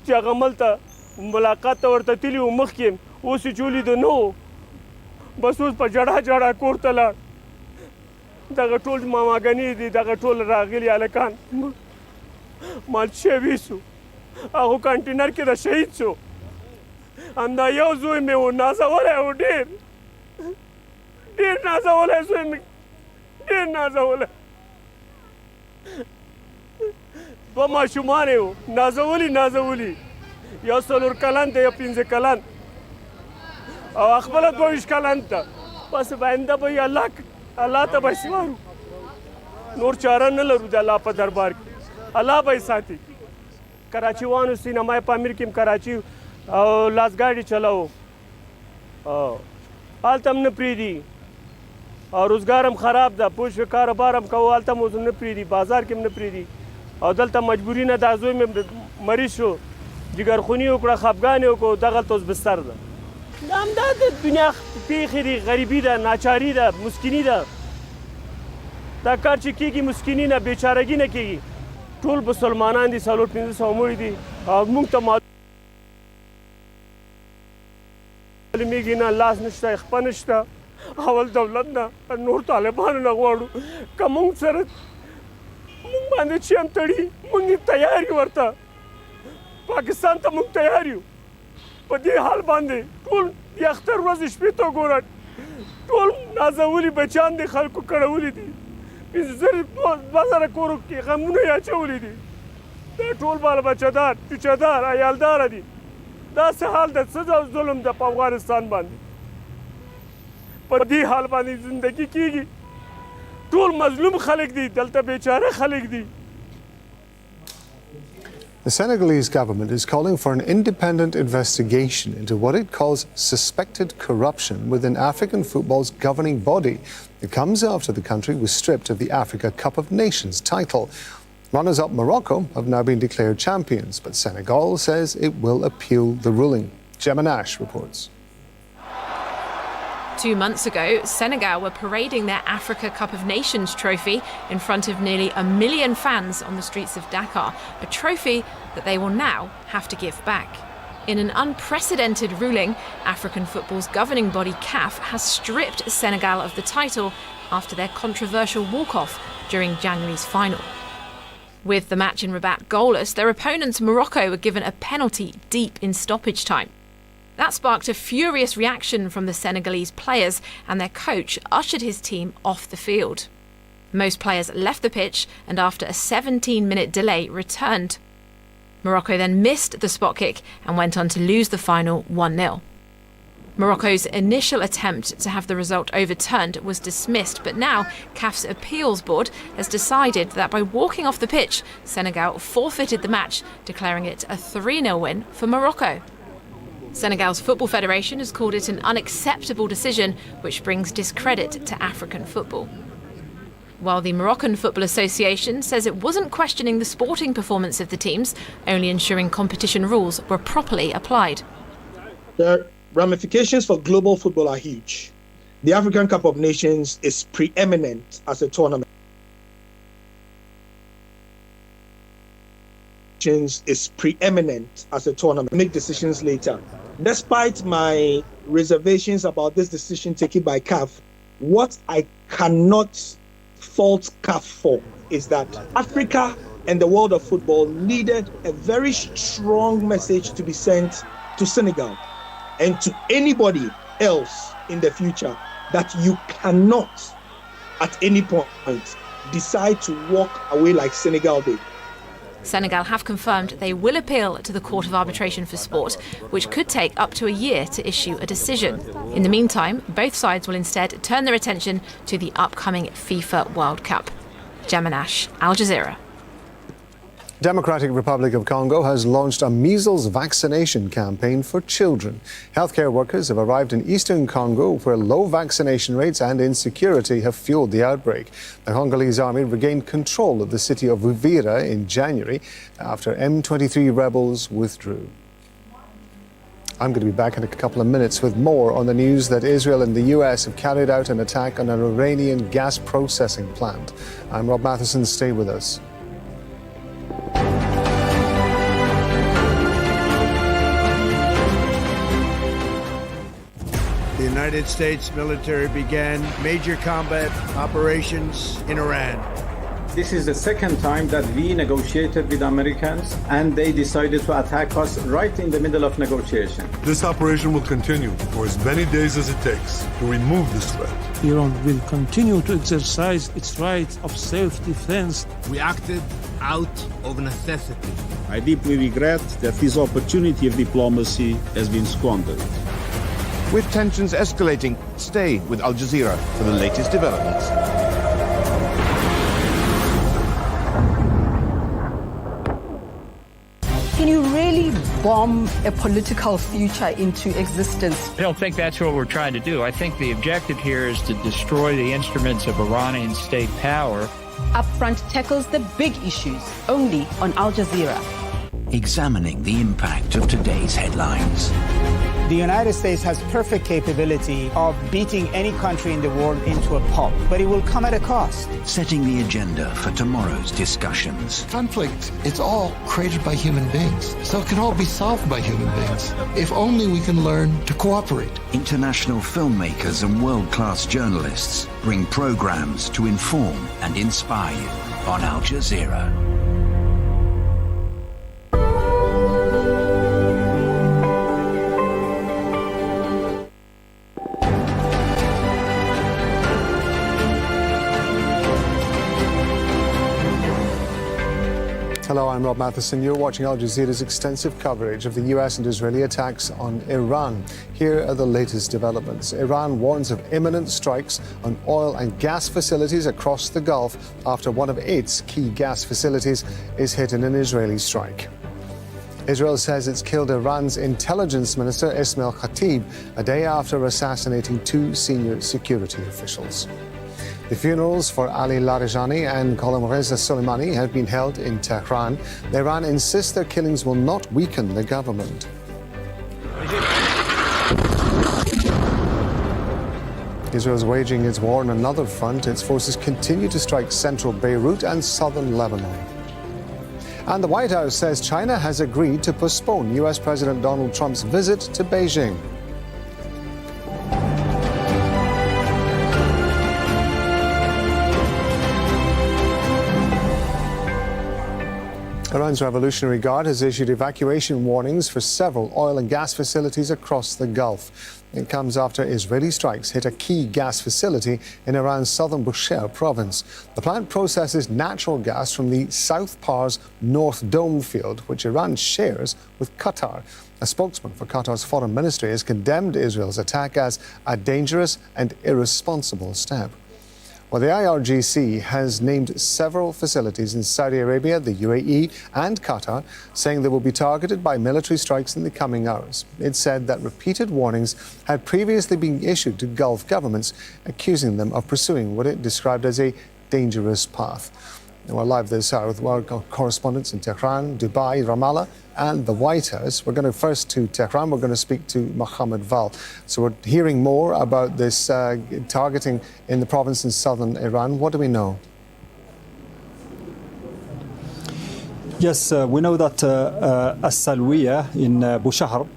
چې هغه ملته ملاقات ته ورته تللي وو مخکې اوس یې چې ولیده نو بس اوس په جړه جړه کور ته لاړ دغه ټول ماماګنې دي دغه ټول راغلي هلکان مال شوي سو هغو کانټینر کې د شهید سو همدا یو زوی مې و نازولی و ډېر نازولی زوی مې ډېر نازولی دوه ماشومان یې و نازولي یو 4 کلن دی یو 15 کلن او خپله 22 کلن ته بس باینده به یې الله ته به سپارو نور چاره نه لرو د الله په دربار کې الله به یې ساتي کراچي وانو سینما پامیر کې هم کراچي او لاسګاډي چلاو هلته هم نه پرېږدي او روزګار هم خراب ده پوه شوې کاروبار هم کوو هلته هم اوس نه پرېږدي بازار کې هم نه پرېږدي او دلته مجبوري نه دا زوی مې مریض شو جګرخوني وکړه خفګان یې وکړو دغلته اوس بستر ده همدا د دنیا پیښې دي غریبي ده ناچاري ده مسکیني ده دا کار چې کېږي مسکیني نه بېچارګي نه کېږي ټول مسلمانان دي 400-500 مړي دي او موږ ته معلومیږي نه لاس نشته خپه نشته اول دولت نه نور طالبانو نه غواړو که موږ سره موږ باندې چې هم تړي موږ تیار یو ورته پاکستان ته موږ تیار یو په دې حال باندې ټول د اختر ورځې شپې ته وګوره ټول نازولي بچیان دي خلکو کړولي دي 2,000 کورو کې غمونه یې اچولي دي دا ټول بال بچهدار چوچهدار عیالداره دي داسې حال د څه ظلم د په افغانستان باندې په دې حال باندې زندگی کیږي ټول مظلوم خلک دي دلته بیچاره خلک دي. The Senegalese government is calling for an independent investigation into what it calls suspected corruption within African football's governing body. It comes after the country was stripped of the Africa Cup of Nations title. Runners-up Morocco have now been declared champions, but Senegal says it will appeal the ruling. Gemma Nash reports. 2 months ago, Senegal were parading their Africa Cup of Nations trophy in front of nearly 1 million fans on the streets of Dakar, a trophy that they will now have to give back. In an unprecedented ruling, African football's governing body CAF has stripped Senegal of the title after their controversial walk-off during January's final. With the match in Rabat goalless, their opponents Morocco were given a penalty deep in stoppage time. That sparked a furious reaction from the Senegalese players, and their coach ushered his team off the field. Most players left the pitch and after a 17-minute delay returned. Morocco then missed the spot kick and went on to lose the final 1-0. Morocco's initial attempt to have the result overturned was dismissed, but now CAF's appeals board has decided that by walking off the pitch, Senegal forfeited the match, declaring it a 3-0 win for Morocco. Senegal's Football Federation has called it an unacceptable decision which brings discredit to African football. While the Moroccan Football Association says it wasn't questioning the sporting performance of the teams, only ensuring competition rules were properly applied. The ramifications for global football are huge. The African Cup of Nations is preeminent as a tournament. Is preeminent as a tournament. Make decisions later. Despite my reservations about this decision taken by CAF, what I cannot fault CAF for is that Africa and the world of football needed a very strong message to be sent to Senegal and to anybody else in the future that you cannot at any point decide to walk away like Senegal did. Senegal have confirmed they will appeal to the Court of Arbitration for Sport, which could take up to a year to issue a decision. In the meantime, both sides will instead turn their attention to the upcoming FIFA World Cup. Gemma Nash, Al Jazeera. Democratic Republic of Congo has launched a measles vaccination campaign for children. Healthcare workers have arrived in eastern Congo, where low vaccination rates and insecurity have fueled the outbreak. The Congolese army regained control of the city of Uvira in January after M23 rebels withdrew. I'm going to be back in a couple of minutes with more on the news that Israel and the US have carried out an attack on an Iranian gas processing plant. I'm Rob Matheson. Stay with us. The United States military began major combat operations in Iran. This is the second time that we negotiated with Americans and they decided to attack us right in the middle of negotiation. This operation will continue for as many days as it takes to remove this threat. Iran will continue to exercise its right of self-defense. We acted out of necessity. I deeply regret that this opportunity of diplomacy has been squandered. With tensions escalating, stay with Al Jazeera for the latest developments. Can you really bomb a political future into existence? I don't think that's what we're trying to do. I think the objective here is to destroy the instruments of Iranian state power. Upfront tackles the big issues only on Al Jazeera. Examining the impact of today's headlines. The United States has perfect capability of beating any country in the world into a pulp, but it will come at a cost. Setting the agenda for tomorrow's discussions. Conflict, it's all created by human beings, so it can all be solved by human beings, if only we can learn to cooperate. International filmmakers and world-class journalists bring programs to inform and inspire you on Al Jazeera. Hello, I'm Rob Matheson. You're watching Al Jazeera's extensive coverage of the US and Israeli attacks on Iran. Here are the latest developments. Iran warns of imminent strikes on oil and gas facilities across the Gulf after one of its key gas facilities is hit in an Israeli strike. Israel says it's killed Iran's intelligence minister, Ismail Khatib, a day after assassinating two senior security officials. The funerals for Ali Larijani and Ghulam Reza Soleimani have been held in Tehran. Iran insists their killings will not weaken the government. Israel is waging its war on another front. Its forces continue to strike central Beirut and southern Lebanon. And the White House says China has agreed to postpone US President Donald Trump's visit to Beijing. Iran's Revolutionary Guard has issued evacuation warnings for several oil and gas facilities across the Gulf. It comes after Israeli strikes hit a key gas facility in Iran's southern Bushehr province. The plant processes natural gas from the South Pars North Dome field, which Iran shares with Qatar. A spokesman for Qatar's foreign ministry has condemned Israel's attack as a dangerous and irresponsible step. Well, the IRGC has named several facilities in Saudi Arabia, the UAE and Qatar, saying they will be targeted by military strikes in the coming hours. It said that repeated warnings had previously been issued to Gulf governments, accusing them of pursuing what it described as a dangerous path. We're live this hour with our correspondents in Tehran, Dubai, Ramallah and the White House. We're going to first to Tehran. We're going to speak to Mohammed Val. So we're hearing more about this targeting in the province in southern Iran. What do we know? Yes, we know that As-Salwiya in Bushehr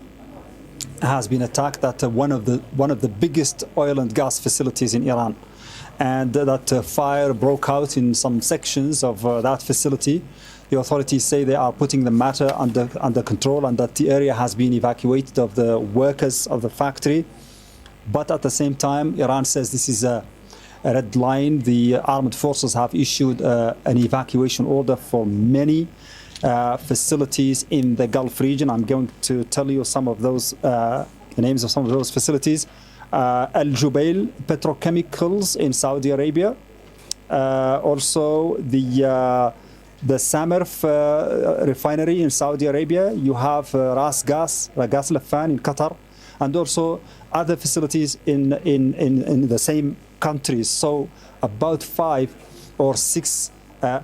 has been attacked at one of the biggest oil and gas facilities in Iran. And that fire broke out in some sections of that facility. The authorities say they are putting the matter under control and that the area has been evacuated of the workers of the factory. But at the same time, Iran says this is a red line. The armed forces have issued an evacuation order for many facilities in the Gulf region. I'm going to tell you some of those, the names of some of those facilities. Al Jubail Petrochemicals in Saudi Arabia, also the Samarf refinery in Saudi Arabia. You have Ras Gas Lafan in Qatar, and also other facilities in the same countries. So about 5 or 6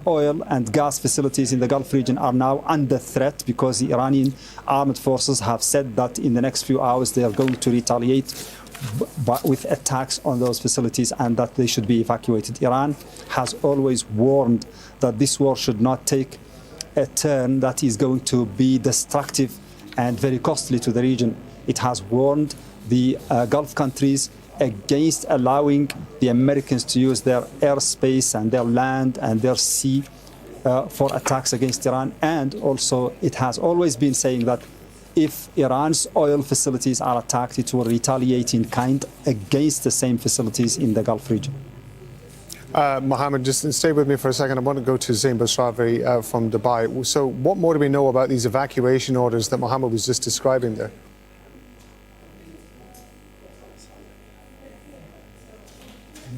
oil and gas facilities in the Gulf region are now under threat because the Iranian armed forces have said that in the next few hours they are going to retaliate with attacks on those facilities and that they should be evacuated. Iran has always warned that this war should not take a turn that is going to be destructive and very costly to the region. It has warned the Gulf countries against allowing the Americans to use their airspace and their land and their sea for attacks against Iran. And also it has always been saying that if Iran's oil facilities are attacked, it will retaliate in kind against the same facilities in the Gulf region. Mohammed, just stay with me for a second. I want to go to Zain Basravi from Dubai. So what more do we know about these evacuation orders that Mohammed was just describing there?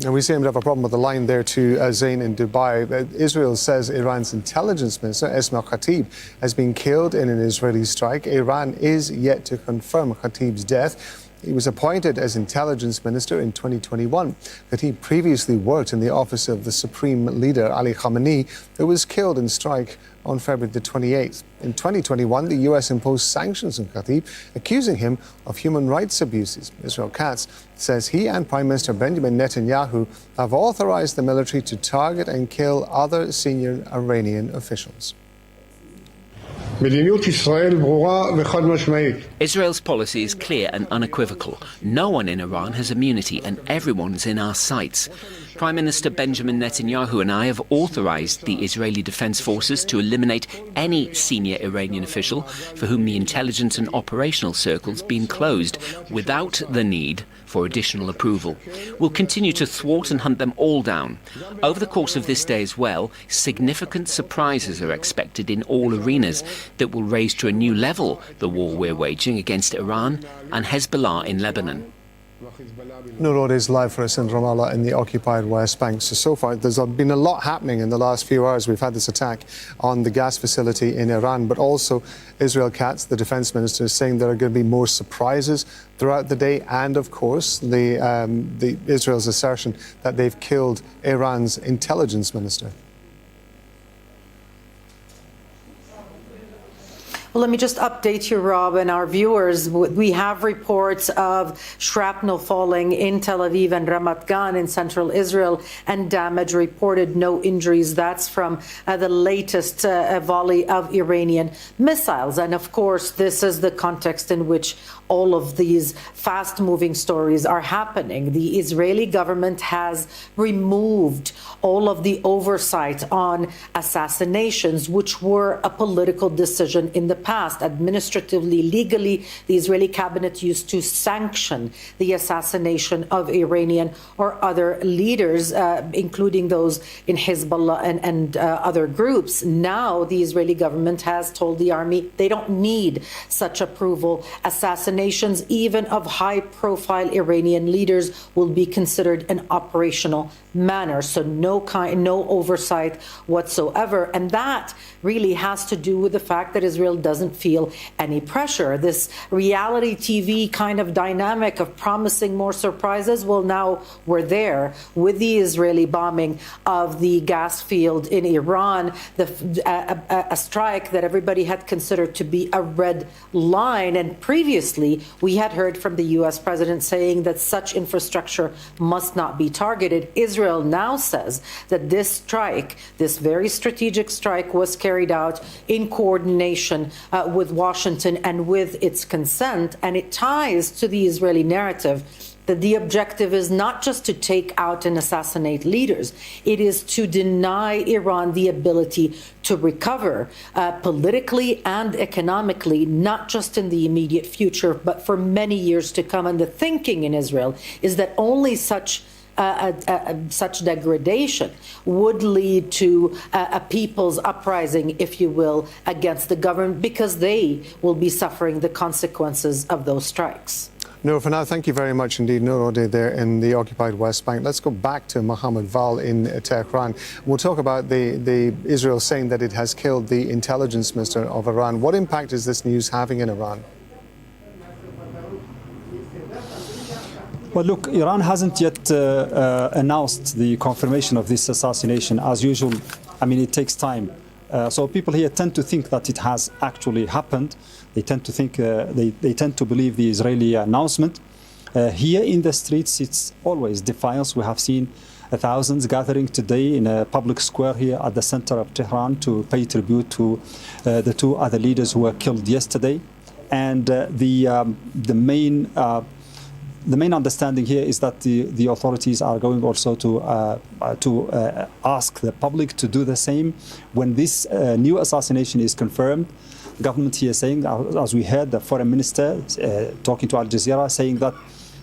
And we seem to have a problem with the line there to Zain in Dubai. Israel says Iran's intelligence minister, Ismail Khatib, has been killed in an Israeli strike. Iran is yet to confirm Khatib's death. He was appointed as intelligence minister in 2021, but he previously worked in the office of the supreme leader Ali Khamenei, who was killed in strike on February the 28th. In 2021, the US imposed sanctions on Khatib, accusing him of human rights abuses. Israel Katz says he and Prime Minister Benjamin Netanyahu have authorized the military to target and kill other senior Iranian officials. Israel's policy is clear and unequivocal. No one in Iran has immunity and everyone's in our sights. Prime Minister Benjamin Netanyahu and I have authorized the Israeli Defense Forces to eliminate any senior Iranian official for whom the intelligence and operational circles been closed without the need for additional approval. We'll continue to thwart and hunt them all down. Over the course of this day as well, significant surprises are expected in all arenas that will raise to a new level the war we're waging against Iran and Hezbollah in Lebanon. Noor is live for us in Ramallah in the occupied West Bank. So far, there's been a lot happening in the last few hours. We've had this attack on the gas facility in Iran, but also Israel Katz, the defense minister, is saying there are going to be more surprises throughout the day. And of course, the Israel's assertion that they've killed Iran's intelligence minister. Well, let me just update you, Rob, and our viewers. We have reports of shrapnel falling in Tel Aviv and Ramat Gan in central Israel and damage reported, no injuries. That's from the latest volley of Iranian missiles. And of course, this is the context in which all of these fast-moving stories are happening. The Israeli government has removed all of the oversight on assassinations, which were a political decision in the past. Administratively, legally, the Israeli cabinet used to sanction the assassination of Iranian or other leaders, including those in Hezbollah and other groups. Now, the Israeli government has told the army they don't need such approval. Assassinations, even of high-profile Iranian leaders, will be considered an operational manner. So no oversight whatsoever. And that really has to do with the fact that Israel doesn't feel any pressure. This reality TV kind of dynamic of promising more surprises, well, now we're there with the Israeli bombing of the gas field in Iran, a strike that everybody had considered to be a red line. And previously, we had heard from the U.S. president saying that such infrastructure must not be targeted. Israel now says that this strike, this very strategic strike, was carried out in coordination with Washington and with its consent. And it ties to the Israeli narrative that the objective is not just to take out and assassinate leaders. It is to deny Iran the ability to recover politically and economically, not just in the immediate future, but for many years to come. And the thinking in Israel is that only such degradation would lead to a people's uprising, if you will, against the government, because they will be suffering the consequences of those strikes. Noor, for now, thank you very much indeed. Noor Odeh there in the occupied West Bank. Let's go back to Mohammed Val in Tehran. We'll talk about the Israel saying that it has killed the intelligence minister of Iran. What impact is this news having in Iran? Well, look, Iran hasn't yet announced the confirmation of this assassination. As usual, I mean, it takes time. So people here tend to think that it has actually happened. They tend to think, they tend to believe the Israeli announcement. Here in the streets, it's always defiance. We have seen thousands gathering today in a public square here at the center of Tehran to pay tribute to the two other leaders who were killed yesterday. And the main understanding here is that the authorities are going also to ask the public to do the same when this new assassination is confirmed. The government here saying, as we heard the foreign minister talking to Al Jazeera, saying that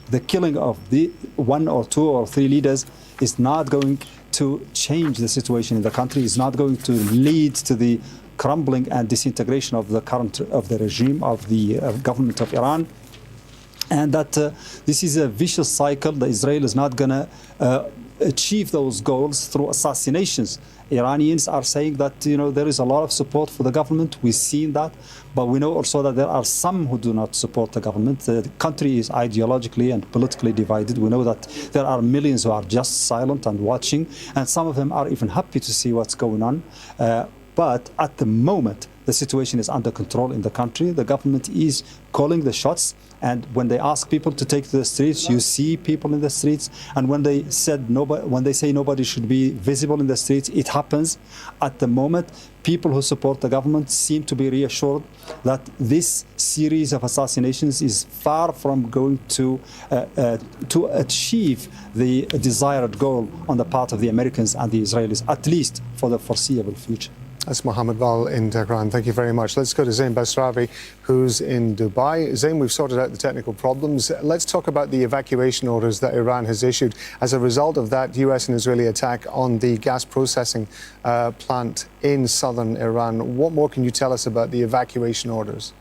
the killing of the one or two or three leaders is not going to change the situation in the country, is not going to lead to the crumbling and disintegration of the regime of the government of Iran. And that this is a vicious cycle that Israel is not going to achieve those goals through assassinations. Iranians are saying that there is a lot of support for the government. We've seen that, but we know also that there are some who do not support the government. The country is ideologically and politically divided. We know that there are millions who are just silent and watching, and some of them are even happy to see what's going on. But at the moment, the situation is under control in the country. The government is calling the shots. And when they ask people to take to the streets, you see people in the streets. And when they say nobody should be visible in the streets, it happens. At the moment, people who support the government seem to be reassured that this series of assassinations is far from going to achieve the desired goal on the part of the Americans and the Israelis, at least for the foreseeable future. That's Mohammed Val in Tehran. Thank you very much. Let's go to Zain Basravi, who's in Dubai. Zain, we've sorted out the technical problems. Let's talk about the evacuation orders that Iran has issued as a result of that US and Israeli attack on the gas processing plant in southern Iran. What more can you tell us about the evacuation orders?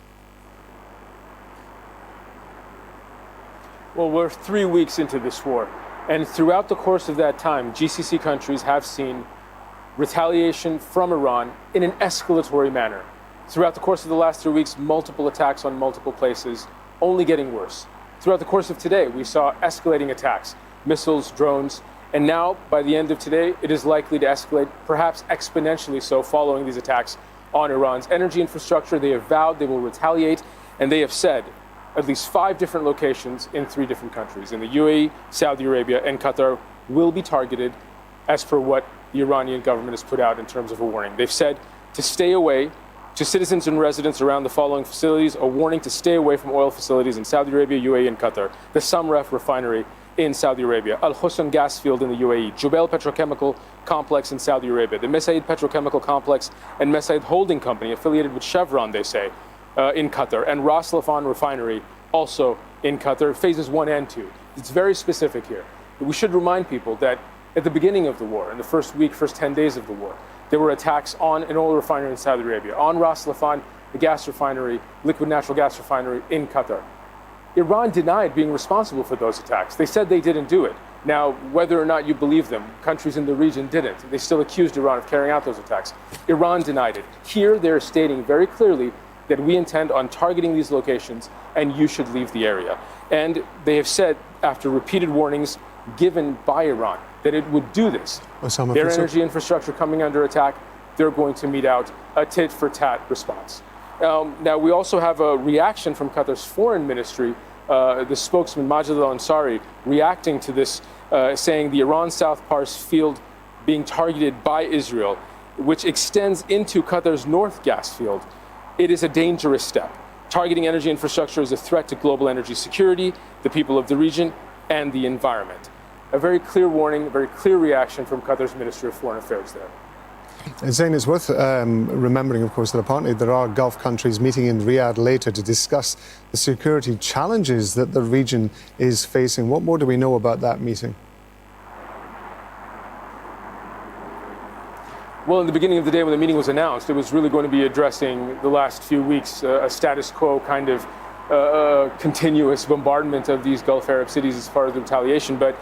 Well, we're 3 weeks into this war, and throughout the course of that time, GCC countries have seen retaliation from Iran in an escalatory manner. Throughout the course of the last 3 weeks, multiple attacks on multiple places, only getting worse. Throughout the course of today, we saw escalating attacks, missiles, drones, and now, by the end of today, it is likely to escalate, perhaps exponentially so, following these attacks on Iran's energy infrastructure. They have vowed they will retaliate, and they have said at least 5 different locations in 3 different countries, in the UAE, Saudi Arabia, and Qatar, will be targeted as per what the Iranian government has put out in terms of a warning. They've said to stay away, to citizens and residents around the following facilities, a warning to stay away from oil facilities in Saudi Arabia, UAE, and Qatar. The Samref refinery in Saudi Arabia, Al Husn gas field in the UAE, Jubail petrochemical complex in Saudi Arabia, the Mesaid petrochemical complex and Mesaid holding company affiliated with Chevron, they say, in Qatar, and Ras Laffan refinery also in Qatar, phases 1 and 2. It's very specific here. We should remind people that at the beginning of the war, in the first 10 days of the war, there were attacks on an oil refinery in Saudi Arabia, on Ras Laffan, the gas refinery, liquid natural gas refinery in Qatar. Iran denied being responsible for those attacks. They said they didn't do it. Now, whether or not you believe them, countries in the region didn't. They still accused Iran of carrying out those attacks. Iran denied it. Here, they're stating very clearly that we intend on targeting these locations and you should leave the area. And they have said, after repeated warnings given by Iran, that it would do this. Their energy infrastructure coming under attack, they're going to mete out a tit-for-tat response. Now, we also have a reaction from Qatar's foreign ministry, the spokesman Majid al-Ansari, reacting to this, saying the Iran South Pars field being targeted by Israel, which extends into Qatar's North gas field. It is a dangerous step. Targeting energy infrastructure is a threat to global energy security, the people of the region, and the environment. A very clear warning, a very clear reaction from Qatar's Ministry of Foreign Affairs there. Zain, it's worth remembering, of course, that apparently there are Gulf countries meeting in Riyadh later to discuss the security challenges that the region is facing. What more do we know about that meeting? Well, in the beginning of the day when the meeting was announced, it was really going to be addressing the last few weeks, a status quo kind of continuous bombardment of these Gulf Arab cities as part of the retaliation. But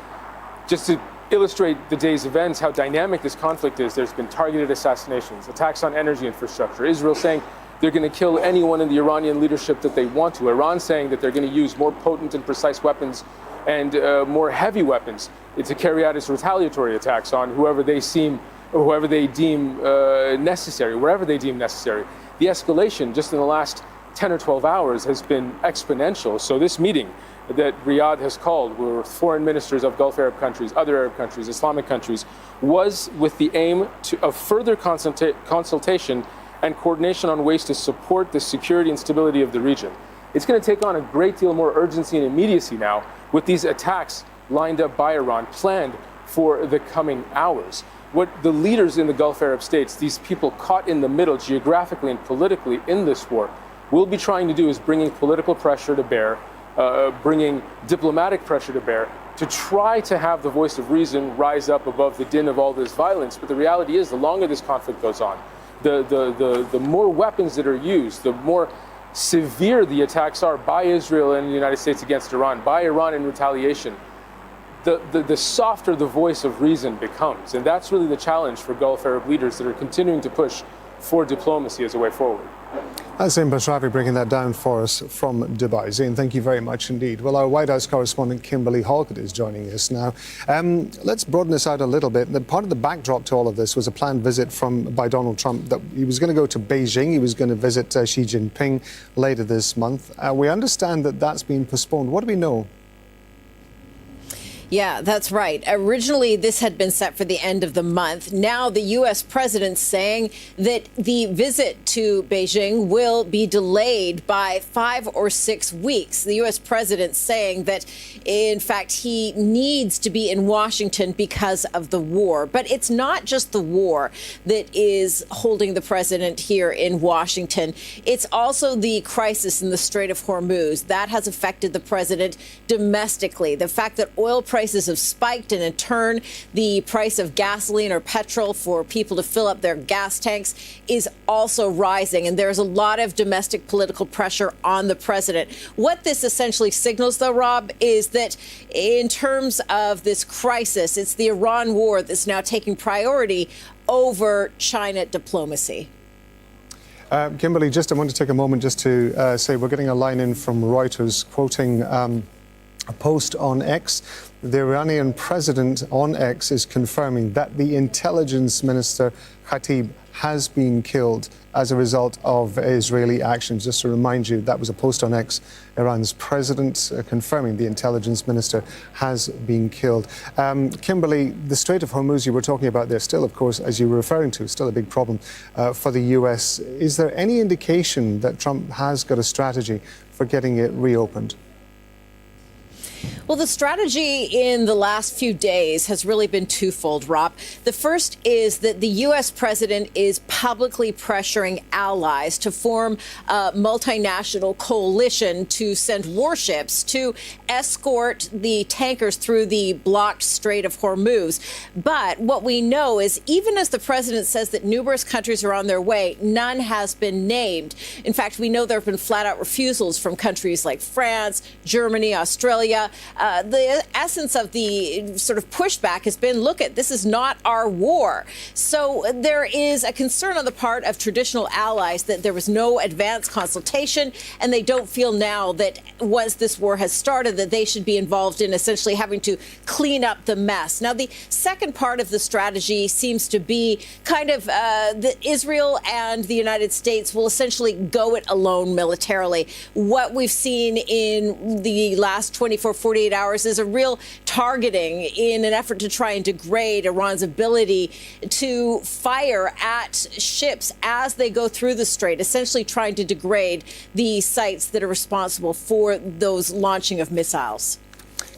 just to illustrate the day's events, how dynamic this conflict is, there's been targeted assassinations, attacks on energy infrastructure, Israel saying they're going to kill anyone in the Iranian leadership that they want to, Iran saying that they're going to use more potent and precise weapons and more heavy weapons to carry out its retaliatory attacks on whoever they deem necessary, wherever they deem necessary. The escalation just in the last 10 or 12 hours has been exponential. So this meeting that Riyadh has called with foreign ministers of Gulf Arab countries, other Arab countries, Islamic countries, was with the aim of further consultation and coordination on ways to support the security and stability of the region. It's going to take on a great deal more urgency and immediacy now with these attacks lined up by Iran, planned for the coming hours. What the leaders in the Gulf Arab states, these people caught in the middle geographically and politically in this war, will be trying to do is bringing political pressure to bear, bringing diplomatic pressure to bear, to try to have the voice of reason rise up above the din of all this violence. But the reality is, the longer this conflict goes on, the more weapons that are used, the more severe the attacks are by Israel and the United States against Iran, by Iran in retaliation, the softer the voice of reason becomes. And that's really the challenge for Gulf Arab leaders that are continuing to push for diplomacy as a way forward. Zain Bashrawi breaking that down for us from Dubai. Zain, thank you very much indeed. Well, our White House correspondent Kimberly Halkett is joining us now. Let's broaden this out a little bit. Part of the backdrop to all of this was a planned visit by Donald Trump that he was going to go to Beijing. He was going to visit Xi Jinping later this month. We understand that that's been postponed. What do we know? Yeah, that's right. Originally, this had been set for the end of the month. Now, the U.S. president saying that the visit to Beijing will be delayed by 5 or 6 weeks. The U.S. president saying that, in fact, he needs to be in Washington because of the war. But it's not just the war that is holding the president here in Washington. It's also the crisis in the Strait of Hormuz. That has affected the president domestically. The fact that oil prices have spiked, and in turn, the price of gasoline or petrol for people to fill up their gas tanks is also rising. And there's a lot of domestic political pressure on the president. What this essentially signals, though, Rob, is that in terms of this crisis, it's the Iran war that's now taking priority over China diplomacy. Kimberly, I want to take a moment just to say we're getting a line in from Reuters quoting a post on X. The Iranian president on X is confirming that the intelligence minister Khatib has been killed as a result of Israeli actions. Just to remind you, that was a post on X. Iran's president confirming the intelligence minister has been killed. Kimberly, the Strait of Hormuz you were talking about there still, of course, as you were referring to, still a big problem for the U.S. Is there any indication that Trump has got a strategy for getting it reopened? Well, the strategy in the last few days has really been twofold, Rob. The first is that the U.S. president is publicly pressuring allies to form a multinational coalition to send warships to escort the tankers through the blocked Strait of Hormuz. But what we know is even as the president says that numerous countries are on their way, none has been named. In fact, we know there have been flat-out refusals from countries like France, Germany, Australia. The essence of the sort of pushback has been, look, this is not our war. So there is a concern on the part of traditional allies that there was no advance consultation, and they don't feel now that once this war has started that they should be involved in essentially having to clean up the mess. Now, the second part of the strategy seems to be kind of that Israel and the United States will essentially go it alone militarily. What we've seen in the last 48 hours is a real targeting in an effort to try and degrade Iran's ability to fire at ships as they go through the strait, essentially trying to degrade the sites that are responsible for those launching of missiles.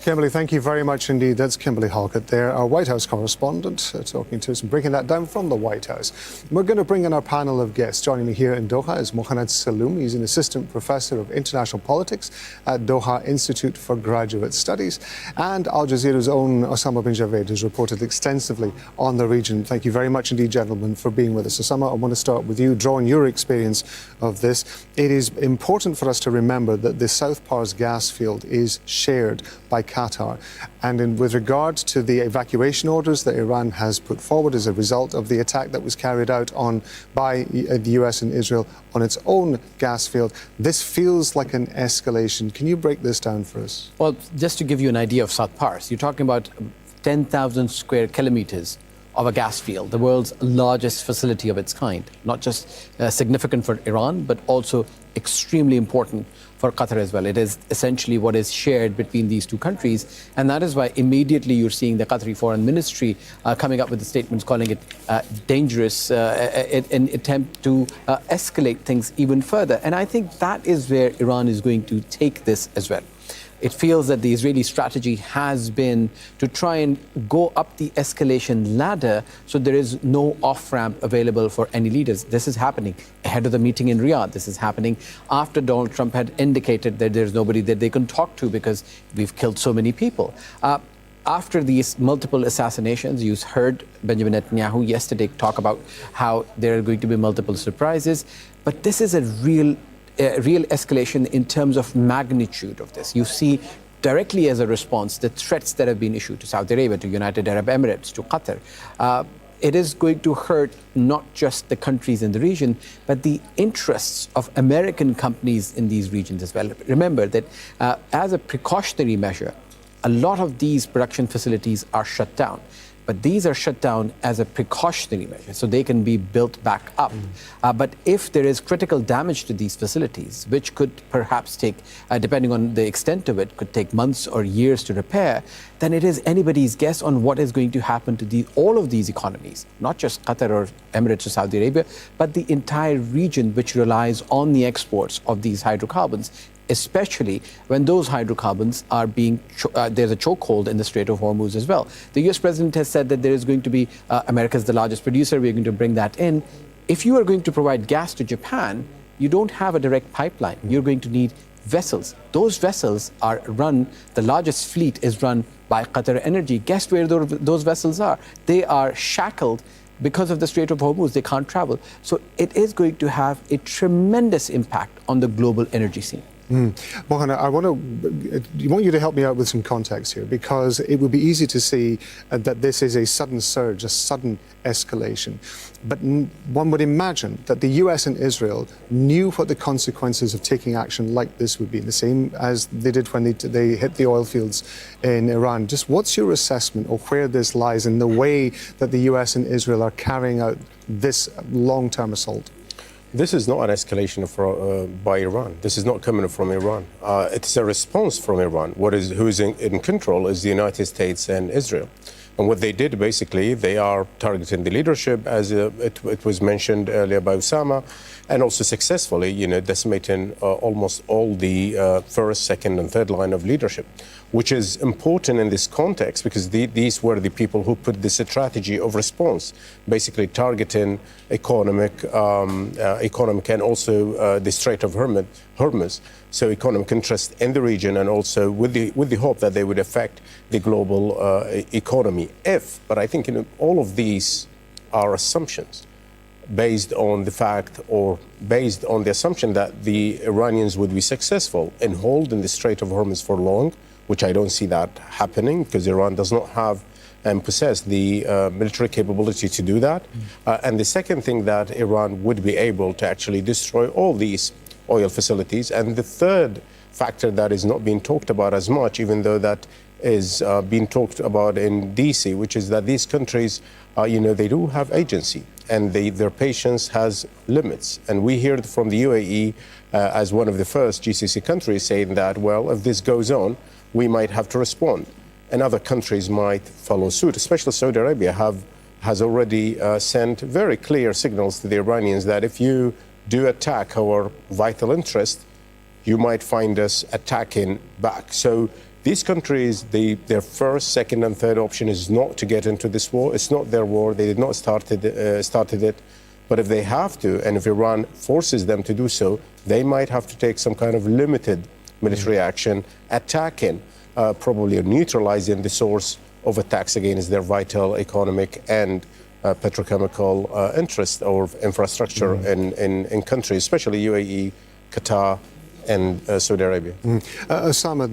Kimberly, thank you very much indeed. That's Kimberly Halkett there, our White House correspondent, talking to us and breaking that down from the White House. We're going to bring in our panel of guests. Joining me here in Doha is Mohanad Saloom. He's an assistant professor of international politics at Doha Institute for Graduate Studies. And Al Jazeera's own Osama bin Javed has reported extensively on the region. Thank you very much indeed, gentlemen, for being with us. Osama, I want to start with you, drawing your experience of this. It is important for us to remember that the South Pars gas field is shared by Qatar. And with regard to the evacuation orders that Iran has put forward as a result of the attack that was carried out by the US and Israel on its own gas field, this feels like an escalation. Can you break this down for us? Well, just to give you an idea of South Pars, you're talking about 10,000 square kilometers of a gas field, the world's largest facility of its kind, not just significant for Iran, but also extremely important for Qatar as well. It is essentially what is shared between these two countries, and that is why immediately you're seeing the Qatari Foreign Ministry coming up with the statements calling it dangerous, an attempt to escalate things even further. And I think that is where Iran is going to take this as well. It feels that the Israeli strategy has been to try and go up the escalation ladder so there is no off-ramp available for any leaders. This is happening ahead of the meeting in Riyadh. This is happening after Donald Trump had indicated that there's nobody that they can talk to because we've killed so many people. After these multiple assassinations, you heard Benjamin Netanyahu yesterday talk about how there are going to be multiple surprises. But this is a real escalation in terms of magnitude of this. You see directly as a response, the threats that have been issued to Saudi Arabia, to United Arab Emirates, to Qatar, it is going to hurt not just the countries in the region, but the interests of American companies in these regions as well. Remember that as a precautionary measure, a lot of these production facilities are shut down. But these are shut down as a precautionary measure, so they can be built back up. But if there is critical damage to these facilities, which could perhaps take, depending on the extent of it, could take months or years to repair, then it is anybody's guess on what is going to happen to all of these economies, not just Qatar or Emirates or Saudi Arabia, but the entire region which relies on the exports of these hydrocarbons, especially when those hydrocarbons are being, there's a chokehold in the Strait of Hormuz as well. The US president has said that there is going to be, America's the largest producer, we're going to bring that in. If you are going to provide gas to Japan, you don't have a direct pipeline. You're going to need vessels. Those vessels are run, the largest fleet is run by Qatar Energy. Guess where those vessels are? They are shackled because of the Strait of Hormuz. They can't travel. So it is going to have a tremendous impact on the global energy scene. Mohan, I want you to help me out with some context here, because it would be easy to see that this is a sudden surge, a sudden escalation. But one would imagine that the US and Israel knew what the consequences of taking action like this would be, the same as they did when they hit the oil fields in Iran. Just what's your assessment of where this lies in the way that the US and Israel are carrying out this long-term assault? This is not an escalation by Iran. This is not coming from Iran. It's a response from Iran. Who's in control is the United States and Israel. And what they did, basically, they are targeting the leadership, as it was mentioned earlier by Osama, and also successfully, decimating almost all the first, second, and third line of leadership, which is important in this context because these were the people who put this strategy of response, basically targeting economic and also the Strait of Hormuz, so economic interest in the region, and also with the hope that they would affect the global economy. But I think all of these are assumptions based on the fact or based on the assumption that the Iranians would be successful in holding the Strait of Hormuz for long, which I don't see that happening because Iran does not have and possess the military capability to do that. And the second thing, that Iran would be able to actually destroy all these oil facilities. And the third factor that is not being talked about as much, even though that is being talked about in DC, which is that these countries, they do have agency and their patience has limits. And we heard from the UAE as one of the first GCC countries saying that, well, if this goes on, we might have to respond. And other countries might follow suit, especially Saudi Arabia has already sent very clear signals to the Iranians that if you do attack our vital interest, you might find us attacking back. So these countries, their first, second, and third option is not to get into this war. It's not their war. They did not started it. But if they have to, and if Iran forces them to do so, they might have to take some kind of limited military action, attacking, probably neutralizing the source of attacks against their vital economic and petrochemical interest or infrastructure in countries, especially UAE, Qatar, and Saudi Arabia. Osama,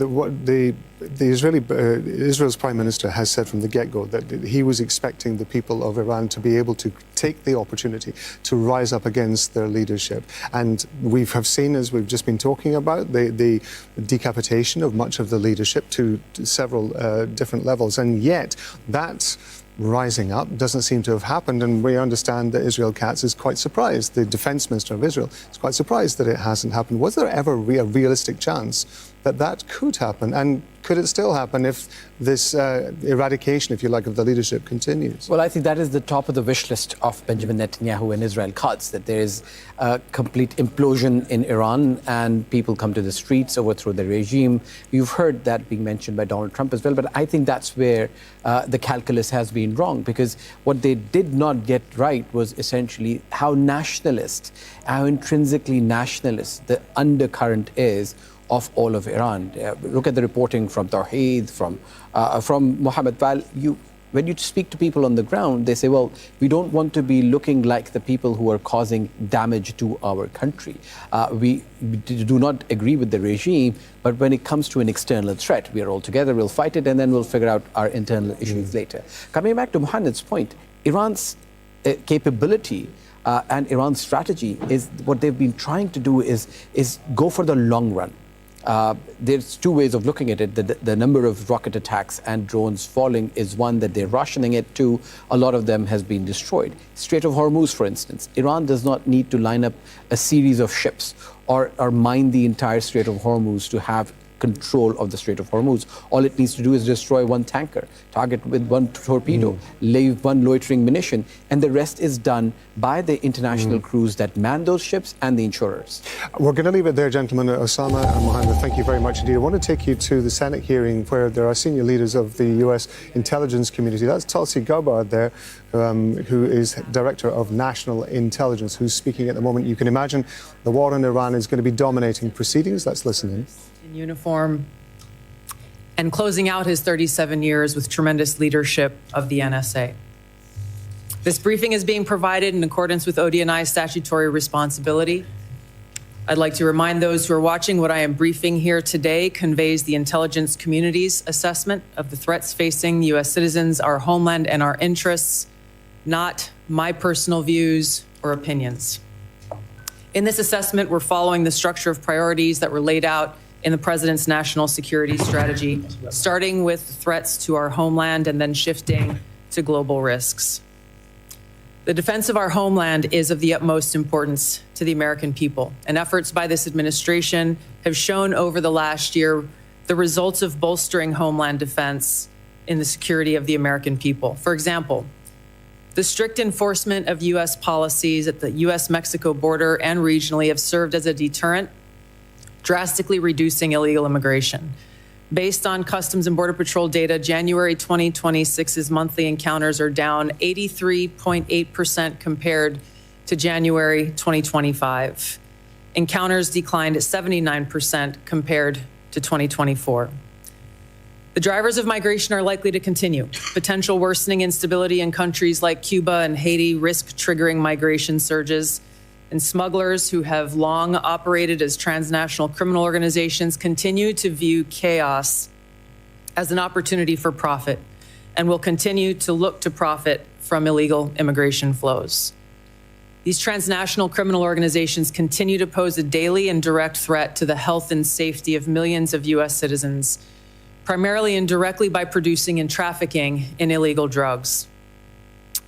Israel's Prime Minister has said from the get-go that he was expecting the people of Iran to be able to take the opportunity to rise up against their leadership. And we have seen, as we've just been talking about, the decapitation of much of the leadership to several different levels. And yet that rising up doesn't seem to have happened, and we understand that Israel Katz is quite surprised. The defense minister of Israel is quite surprised that it hasn't happened. Was there ever a realistic chance that that could happen? And could it still happen if this eradication, if you like, of the leadership continues? Well, I think that is the top of the wish list of Benjamin Netanyahu and Israel Katz, that there is a complete implosion in Iran and people come to the streets, overthrow the regime. You've heard that being mentioned by Donald Trump as well, but I think that's where the calculus has been wrong, because what they did not get right was essentially how nationalist, how intrinsically nationalist the undercurrent is of all of Iran. Look at the reporting from Tawheed, from Mohammed Val. when you speak to people on the ground, they say, well, we don't want to be looking like the people who are causing damage to our country. We do not agree with the regime, but when it comes to an external threat, we are all together, we'll fight it, and then we'll figure out our internal issues later. Coming back to Mohammed's point, Iran's capability and Iran's strategy is what they've been trying to do is go for the long run. There's two ways of looking at it. The number of rocket attacks and drones falling is one that they're rationing it to. A lot of them has been destroyed. Strait of Hormuz, for instance. Iran does not need to line up a series of ships or mine the entire Strait of Hormuz to have control of the Strait of Hormuz. All it needs to do is destroy one tanker, target with one torpedo, leave one loitering munition, and the rest is done by the international crews that man those ships and the insurers. We're going to leave it there, gentlemen. Osama and Mohammed, thank you very much indeed. I want to take you to the Senate hearing where there are senior leaders of the U.S. intelligence community. That's Tulsi Gabbard there, who is Director of National Intelligence, who's speaking at the moment. You can imagine the war in Iran is going to be dominating proceedings. Let's listen in. In uniform and closing out his 37 years with tremendous leadership of the NSA. This briefing is being provided in accordance with ODNI's statutory responsibility. I'd like to remind those who are watching what I am briefing here today conveys the intelligence community's assessment of the threats facing U.S. citizens, our homeland, and our interests, not my personal views or opinions. In this assessment, we're following the structure of priorities that were laid out in the President's national security strategy, starting with threats to our homeland and then shifting to global risks. The defense of our homeland is of the utmost importance to the American people, and efforts by this administration have shown over the last year the results of bolstering homeland defense in the security of the American people. For example, the strict enforcement of U.S. policies at the U.S.-Mexico border and regionally have served as a deterrent, drastically reducing illegal immigration. Based on Customs and Border Patrol data, January 2026's monthly encounters are down 83.8% compared to January 2025. Encounters declined 79% compared to 2024. The drivers of migration are likely to continue. Potential worsening instability in countries like Cuba and Haiti risk triggering migration surges. And smugglers who have long operated as transnational criminal organizations continue to view chaos as an opportunity for profit and will continue to look to profit from illegal immigration flows. These transnational criminal organizations continue to pose a daily and direct threat to the health and safety of millions of U.S. citizens, primarily and directly by producing and trafficking in illegal drugs.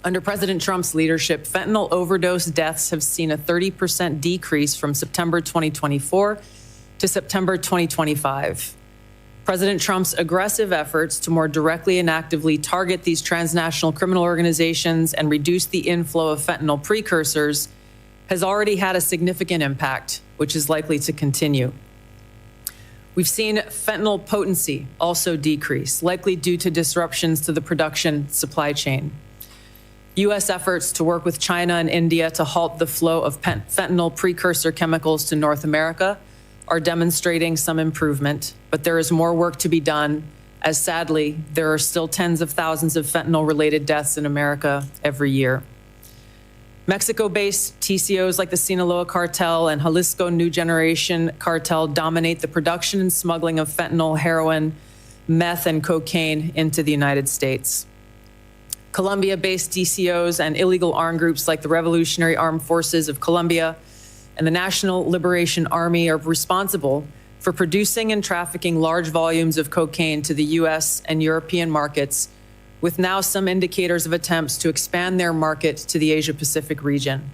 Under President Trump's leadership, fentanyl overdose deaths have seen a 30% decrease from September 2024 to September 2025. President Trump's aggressive efforts to more directly and actively target these transnational criminal organizations and reduce the inflow of fentanyl precursors has already had a significant impact, which is likely to continue. We've seen fentanyl potency also decrease, likely due to disruptions to the production supply chain. U.S. efforts to work with China and India to halt the flow of fentanyl precursor chemicals to North America are demonstrating some improvement, but there is more work to be done, as sadly, there are still tens of thousands of fentanyl-related deaths in America every year. Mexico-based TCOs like the Sinaloa cartel and Jalisco New Generation cartel dominate the production and smuggling of fentanyl, heroin, meth, and cocaine into the United States. Colombia-based DCOs and illegal armed groups like the Revolutionary Armed Forces of Colombia and the National Liberation Army are responsible for producing and trafficking large volumes of cocaine to the U.S. and European markets, with now some indicators of attempts to expand their market to the Asia-Pacific region.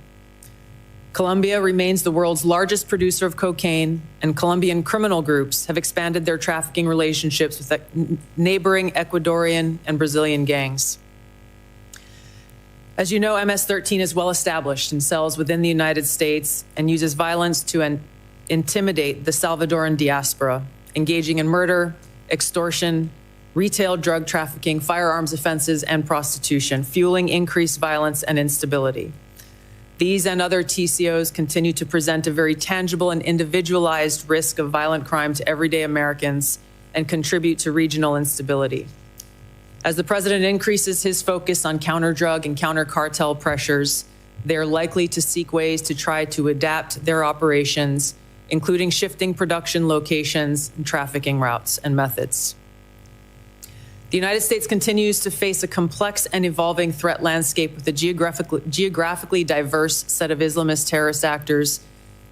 Colombia remains the world's largest producer of cocaine, and Colombian criminal groups have expanded their trafficking relationships with neighboring Ecuadorian and Brazilian gangs. As you know, MS-13 is well established in cells within the United States and uses violence to intimidate the Salvadoran diaspora, engaging in murder, extortion, retail drug trafficking, firearms offenses, and prostitution, fueling increased violence and instability. These and other TCOs continue to present a very tangible and individualized risk of violent crime to everyday Americans and contribute to regional instability. As the president increases his focus on counter-drug and counter-cartel pressures, they're likely to seek ways to try to adapt their operations, including shifting production locations and trafficking routes and methods. The United States continues to face a complex and evolving threat landscape with a geographically diverse set of Islamist terrorist actors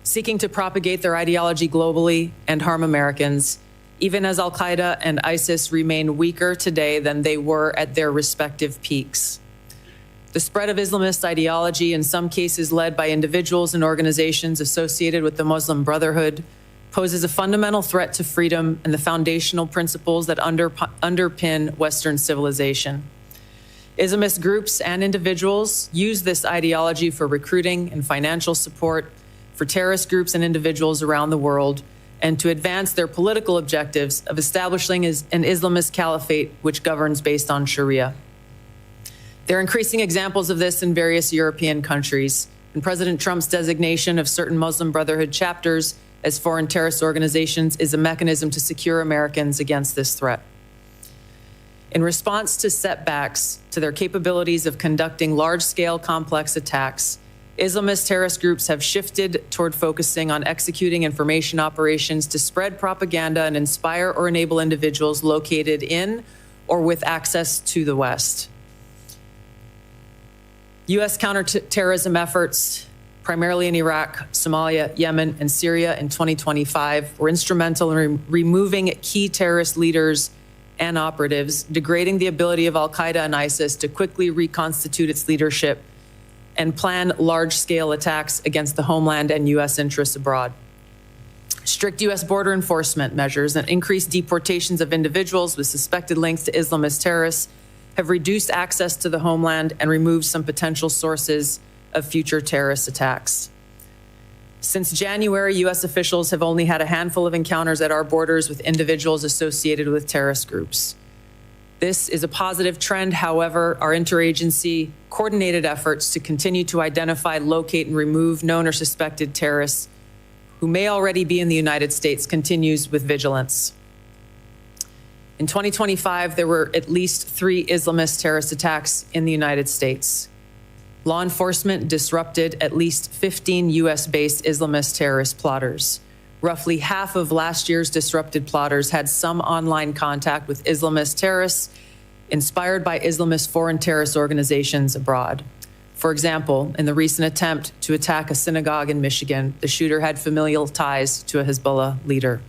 seeking to propagate their ideology globally and harm Americans, even as al-Qaeda and ISIS remain weaker today than they were at their respective peaks. The spread of Islamist ideology, in some cases led by individuals and organizations associated with the Muslim Brotherhood, poses a fundamental threat to freedom and the foundational principles that underpin Western civilization. Islamist groups and individuals use this ideology for recruiting and financial support for terrorist groups and individuals around the world, and to advance their political objectives of establishing an Islamist caliphate which governs based on Sharia. There are increasing examples of this in various European countries, and President Trump's designation of certain Muslim Brotherhood chapters as foreign terrorist organizations is a mechanism to secure Americans against this threat. In response to setbacks to their capabilities of conducting large-scale complex attacks, Islamist terrorist groups have shifted toward focusing on executing information operations to spread propaganda and inspire or enable individuals located in or with access to the West. U.S. counterterrorism efforts, primarily in Iraq, Somalia, Yemen, and Syria in 2025, were instrumental in removing key terrorist leaders and operatives, degrading the ability of al-Qaeda and ISIS to quickly reconstitute its leadership and plan large-scale attacks against the homeland and U.S. interests abroad. Strict U.S. border enforcement measures and increased deportations of individuals with suspected links to Islamist terrorists have reduced access to the homeland and removed some potential sources of future terrorist attacks. Since January, U.S. officials have only had a handful of encounters at our borders with individuals associated with terrorist groups. This is a positive trend. However, our interagency coordinated efforts to continue to identify, locate, and remove known or suspected terrorists who may already be in the United States continues with vigilance. In 2025, there were at least 3 Islamist terrorist attacks in the United States. Law enforcement disrupted at least 15 U.S.-based Islamist terrorist plotters. Roughly half of last year's disrupted plotters had some online contact with Islamist terrorists inspired by Islamist foreign terrorist organizations abroad. For example, in the recent attempt to attack a synagogue in Michigan, the shooter had familial ties to a Hezbollah leader.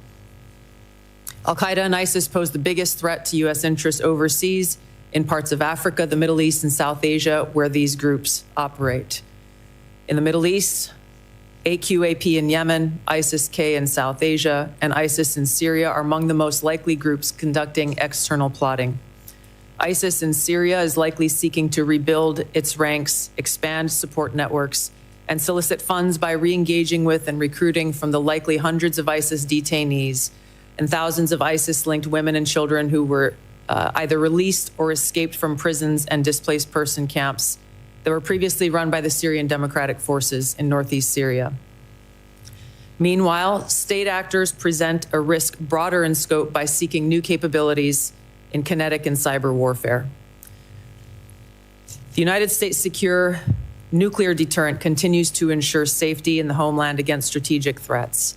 Al-Qaeda and ISIS pose the biggest threat to U.S. interests overseas in parts of Africa, the Middle East, and South Asia, where these groups operate. In the Middle East, AQAP in Yemen, ISIS-K in South Asia, and ISIS in Syria are among the most likely groups conducting external plotting. ISIS in Syria is likely seeking to rebuild its ranks, expand support networks, and solicit funds by re-engaging with and recruiting from the likely hundreds of ISIS detainees and thousands of ISIS-linked women and children who were either released or escaped from prisons and displaced person camps that were previously run by the Syrian Democratic Forces in northeast Syria. Meanwhile, state actors present a risk broader in scope by seeking new capabilities in kinetic and cyber warfare. The United States' secure nuclear deterrent continues to ensure safety in the homeland against strategic threats.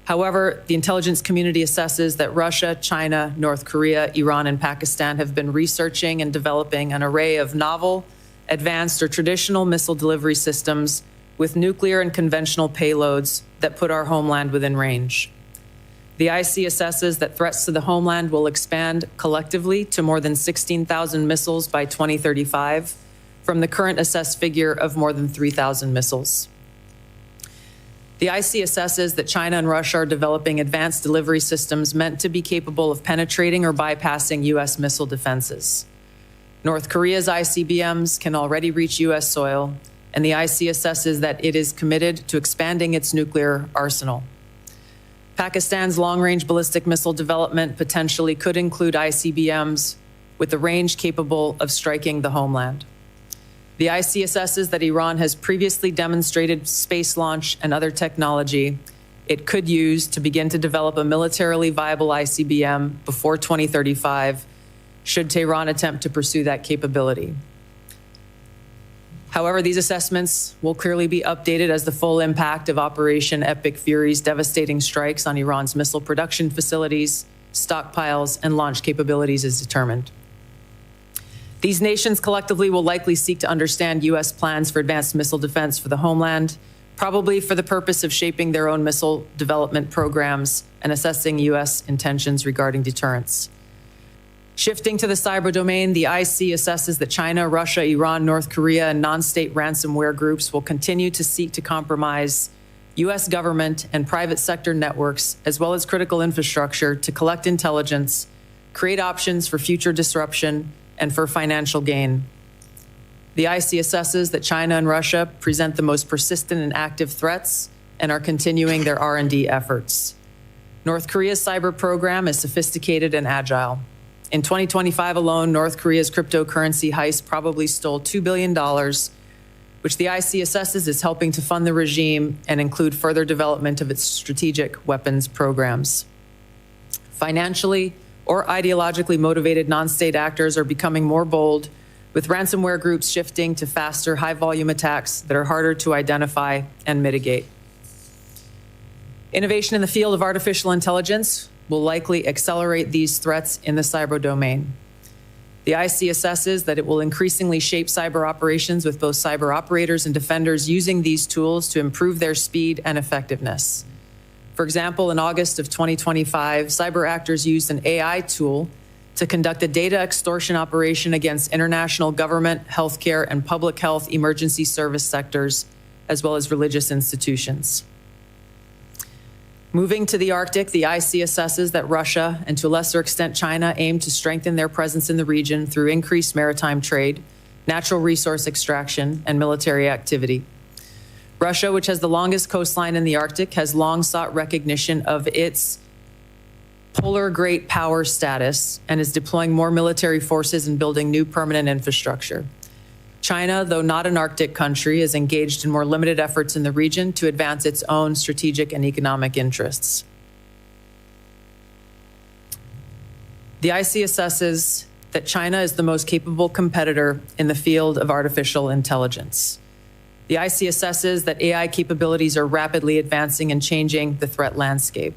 However, the intelligence community assesses that Russia, China, North Korea, Iran, and Pakistan have been researching and developing an array of novel, advanced, or traditional missile delivery systems with nuclear and conventional payloads that put our homeland within range. The IC assesses that threats to the homeland will expand collectively to more than 16,000 missiles by 2035, from the current assessed figure of more than 3,000 missiles. The IC assesses that China and Russia are developing advanced delivery systems meant to be capable of penetrating or bypassing U.S. missile defenses. North Korea's ICBMs can already reach U.S. soil, and the IC assesses that it is committed to expanding its nuclear arsenal. Pakistan's long-range ballistic missile development potentially could include ICBMs with the range capable of striking the homeland. The IC assesses that Iran has previously demonstrated space launch and other technology it could use to begin to develop a militarily viable ICBM before 2035, should Tehran attempt to pursue that capability. However, these assessments will clearly be updated as the full impact of Operation Epic Fury's devastating strikes on Iran's missile production facilities, stockpiles, and launch capabilities is determined. These nations collectively will likely seek to understand U.S. plans for advanced missile defense for the homeland, probably for the purpose of shaping their own missile development programs and assessing U.S. intentions regarding deterrence. Shifting to the cyber domain, the IC assesses that China, Russia, Iran, North Korea, and non-state ransomware groups will continue to seek to compromise U.S. government and private sector networks, as well as critical infrastructure, to collect intelligence, create options for future disruption, and for financial gain. The IC assesses that China and Russia present the most persistent and active threats and are continuing their R&D efforts. North Korea's cyber program is sophisticated and agile. In 2025 alone, North Korea's cryptocurrency heist probably stole $2 billion, which the IC assesses is helping to fund the regime and include further development of its strategic weapons programs. Financially or ideologically motivated non-state actors are becoming more bold, with ransomware groups shifting to faster, high-volume attacks that are harder to identify and mitigate. Innovation in the field of artificial intelligence will likely accelerate these threats in the cyber domain. The IC assesses that it will increasingly shape cyber operations, with both cyber operators and defenders using these tools to improve their speed and effectiveness. For example, in August of 2025, cyber actors used an AI tool to conduct a data extortion operation against international government, healthcare, and public health emergency service sectors, as well as religious institutions. Moving to the Arctic, the IC assesses that Russia, and to a lesser extent China, aim to strengthen their presence in the region through increased maritime trade, natural resource extraction, and military activity. Russia, which has the longest coastline in the Arctic, has long sought recognition of its polar great power status and is deploying more military forces and building new permanent infrastructure. China, though not an Arctic country, is engaged in more limited efforts in the region to advance its own strategic and economic interests. The IC assesses that China is the most capable competitor in the field of artificial intelligence. The IC assesses that AI capabilities are rapidly advancing and changing the threat landscape,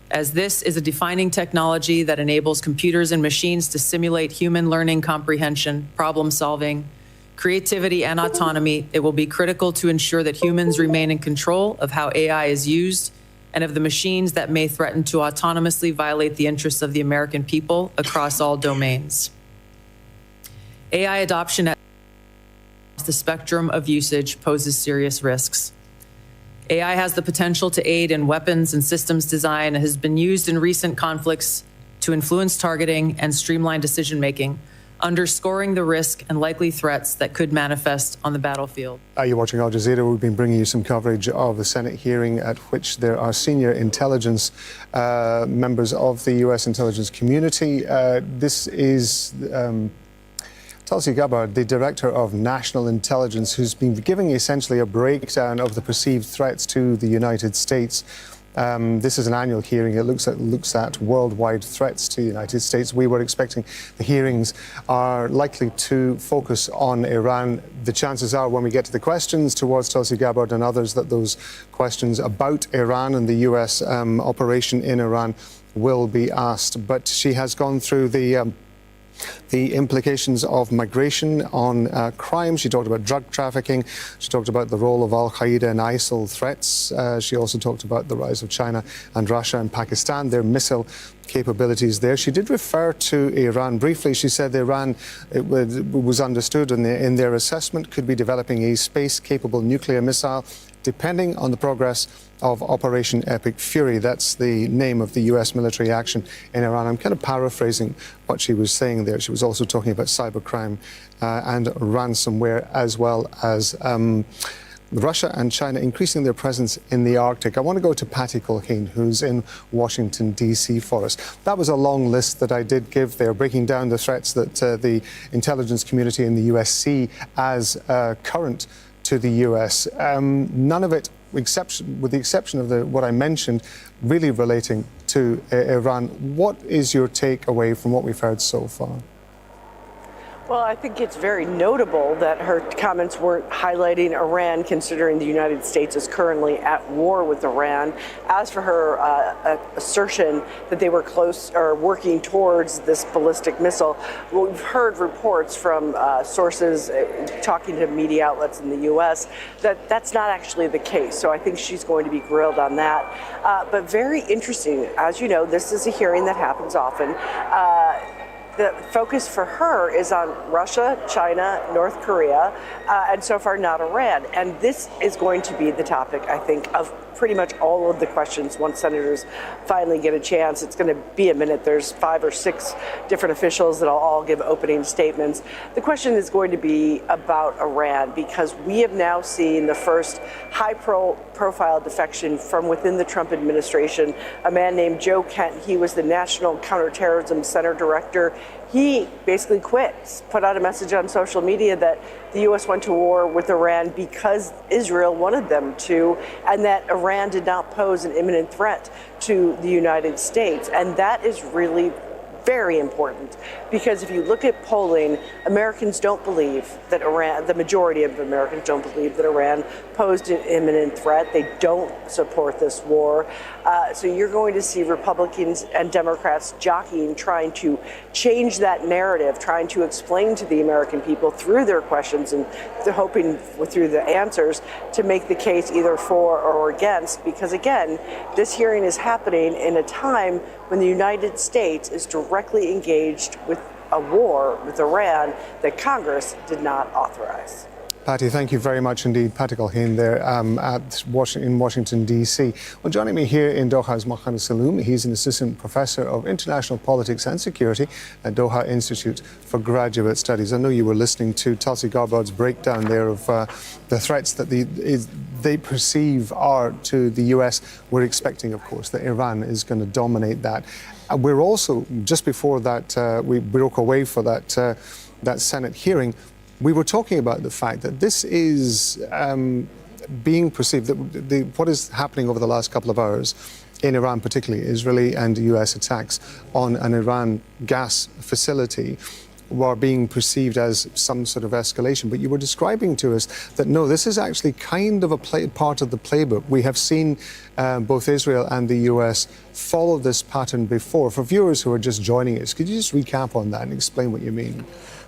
as this is a defining technology that enables computers and machines to simulate human learning comprehension, problem solving, creativity, and autonomy. It will be critical to ensure that humans remain in control of how AI is used and of the machines that may threaten to autonomously violate the interests of the American people across all domains. AI adoption at the spectrum of usage poses serious risks. AI has the potential to aid in weapons and systems design and has been used in recent conflicts to influence targeting and streamline decision-making, underscoring the risk and likely threats that could manifest on the battlefield. You're watching Al Jazeera. We've been bringing you some coverage of the Senate hearing at which there are senior intelligence members of the U.S. intelligence community. This is Tulsi Gabbard, the Director of National Intelligence, who's been giving essentially a breakdown of the perceived threats to the United States. This is an annual hearing. It looks at worldwide threats to the United States. We were expecting the hearings are likely to focus on Iran. The chances are, when we get to the questions towards Tulsi Gabbard and others, that those questions about Iran and the U.S. operation in Iran will be asked. But she has gone through the implications of migration on crime. She talked about drug trafficking. She talked about the role of Al-Qaeda and ISIL threats. She also talked about the rise of China and Russia and Pakistan, their missile capabilities there. She did refer to Iran briefly. She said Iran, it was understood in their assessment, could be developing a space-capable nuclear missile depending on the progress of Operation Epic Fury. That's the name of the U.S. military action in Iran. I'm kind of paraphrasing what she was saying there. She was also talking about cybercrime and ransomware, as well as Russia and China increasing their presence in the Arctic. I want to go to Patty Culhane, who's in Washington, D.C. for us. That was a long list that I did give there, breaking down the threats that the intelligence community in the U.S. see as current to the U.S. None of it, with the exception of what I mentioned, really relating to Iran. What is your takeaway from what we've heard so far? Well, I think it's very notable that her comments weren't highlighting Iran, considering the United States is currently at war with Iran. As for her assertion that they were close or working towards this ballistic missile, we've heard reports from sources talking to media outlets in the U.S. that that's not actually the case. So I think she's going to be grilled on that. But very interesting. As you know, this is a hearing that happens often. The focus for her is on Russia, China, North Korea, and so far not Iran. And this is going to be the topic, I think, of pretty much all of the questions once senators finally get a chance. It's going to be a minute. There's 5 or 6 different officials that'll all give opening statements. The question is going to be about Iran, because we have now seen the first high-profile defection from within the Trump administration. A man named Joe Kent, he was the National Counterterrorism Center director. He basically quit, put out a message on social media that the U.S. went to war with Iran because Israel wanted them to, and that Iran did not pose an imminent threat to the United States. And that is really very important, because if you look at polling, Americans don't believe that Iran, the majority of Americans don't believe that Iran posed an imminent threat. They don't support this war. So you're going to see Republicans and Democrats jockeying, trying to change that narrative, trying to explain to the American people through their questions, and they're hoping through the answers to make the case either for or against. Because again, this hearing is happening in a time when the United States is directly engaged with a war with Iran that Congress did not authorize. Patty, thank you very much indeed. Patty Culhane there in Washington, D.C. Well, joining me here in Doha is Mohammed Saloom. He's an assistant professor of international politics and security at Doha Institute for Graduate Studies. I know you were listening to Tulsi Gabbard's breakdown there of the threats that they perceive are to the U.S. We're expecting, of course, that Iran is going to dominate that. We're also, just before that, we broke away for that Senate hearing, we were talking about the fact that this is being perceived, that what is happening over the last couple of hours in Iran, particularly Israeli and US attacks on an Iran gas facility, were being perceived as some sort of escalation. But you were describing to us that no, this is actually kind of a part of the playbook. We have seen both Israel and the US follow this pattern before. For viewers who are just joining us, could you just recap on that and explain what you mean?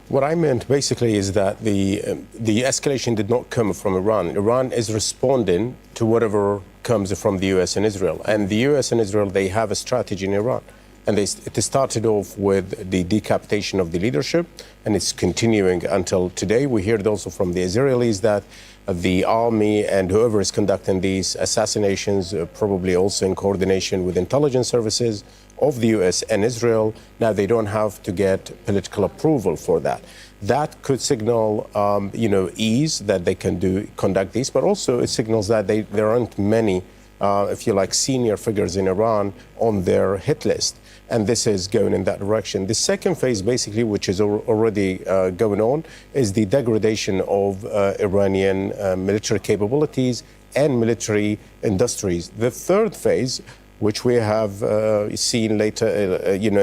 What I meant basically is that the escalation did not come from Iran. Iran is responding to whatever comes from the US and Israel. And the US and Israel, they have a strategy in Iran. And it started off with the decapitation of the leadership, and it's continuing until today. We heard also from the Israelis that the army and whoever is conducting these assassinations, probably also in coordination with intelligence services of the US and Israel, now they don't have to get political approval for that. That could signal, ease that they can conduct these, but also it signals that there aren't many, if you like, senior figures in Iran on their hit list. And this is going in that direction. The second phase, basically, which is already going on, is the degradation of Iranian military capabilities and military industries. The third phase, which we have seen later,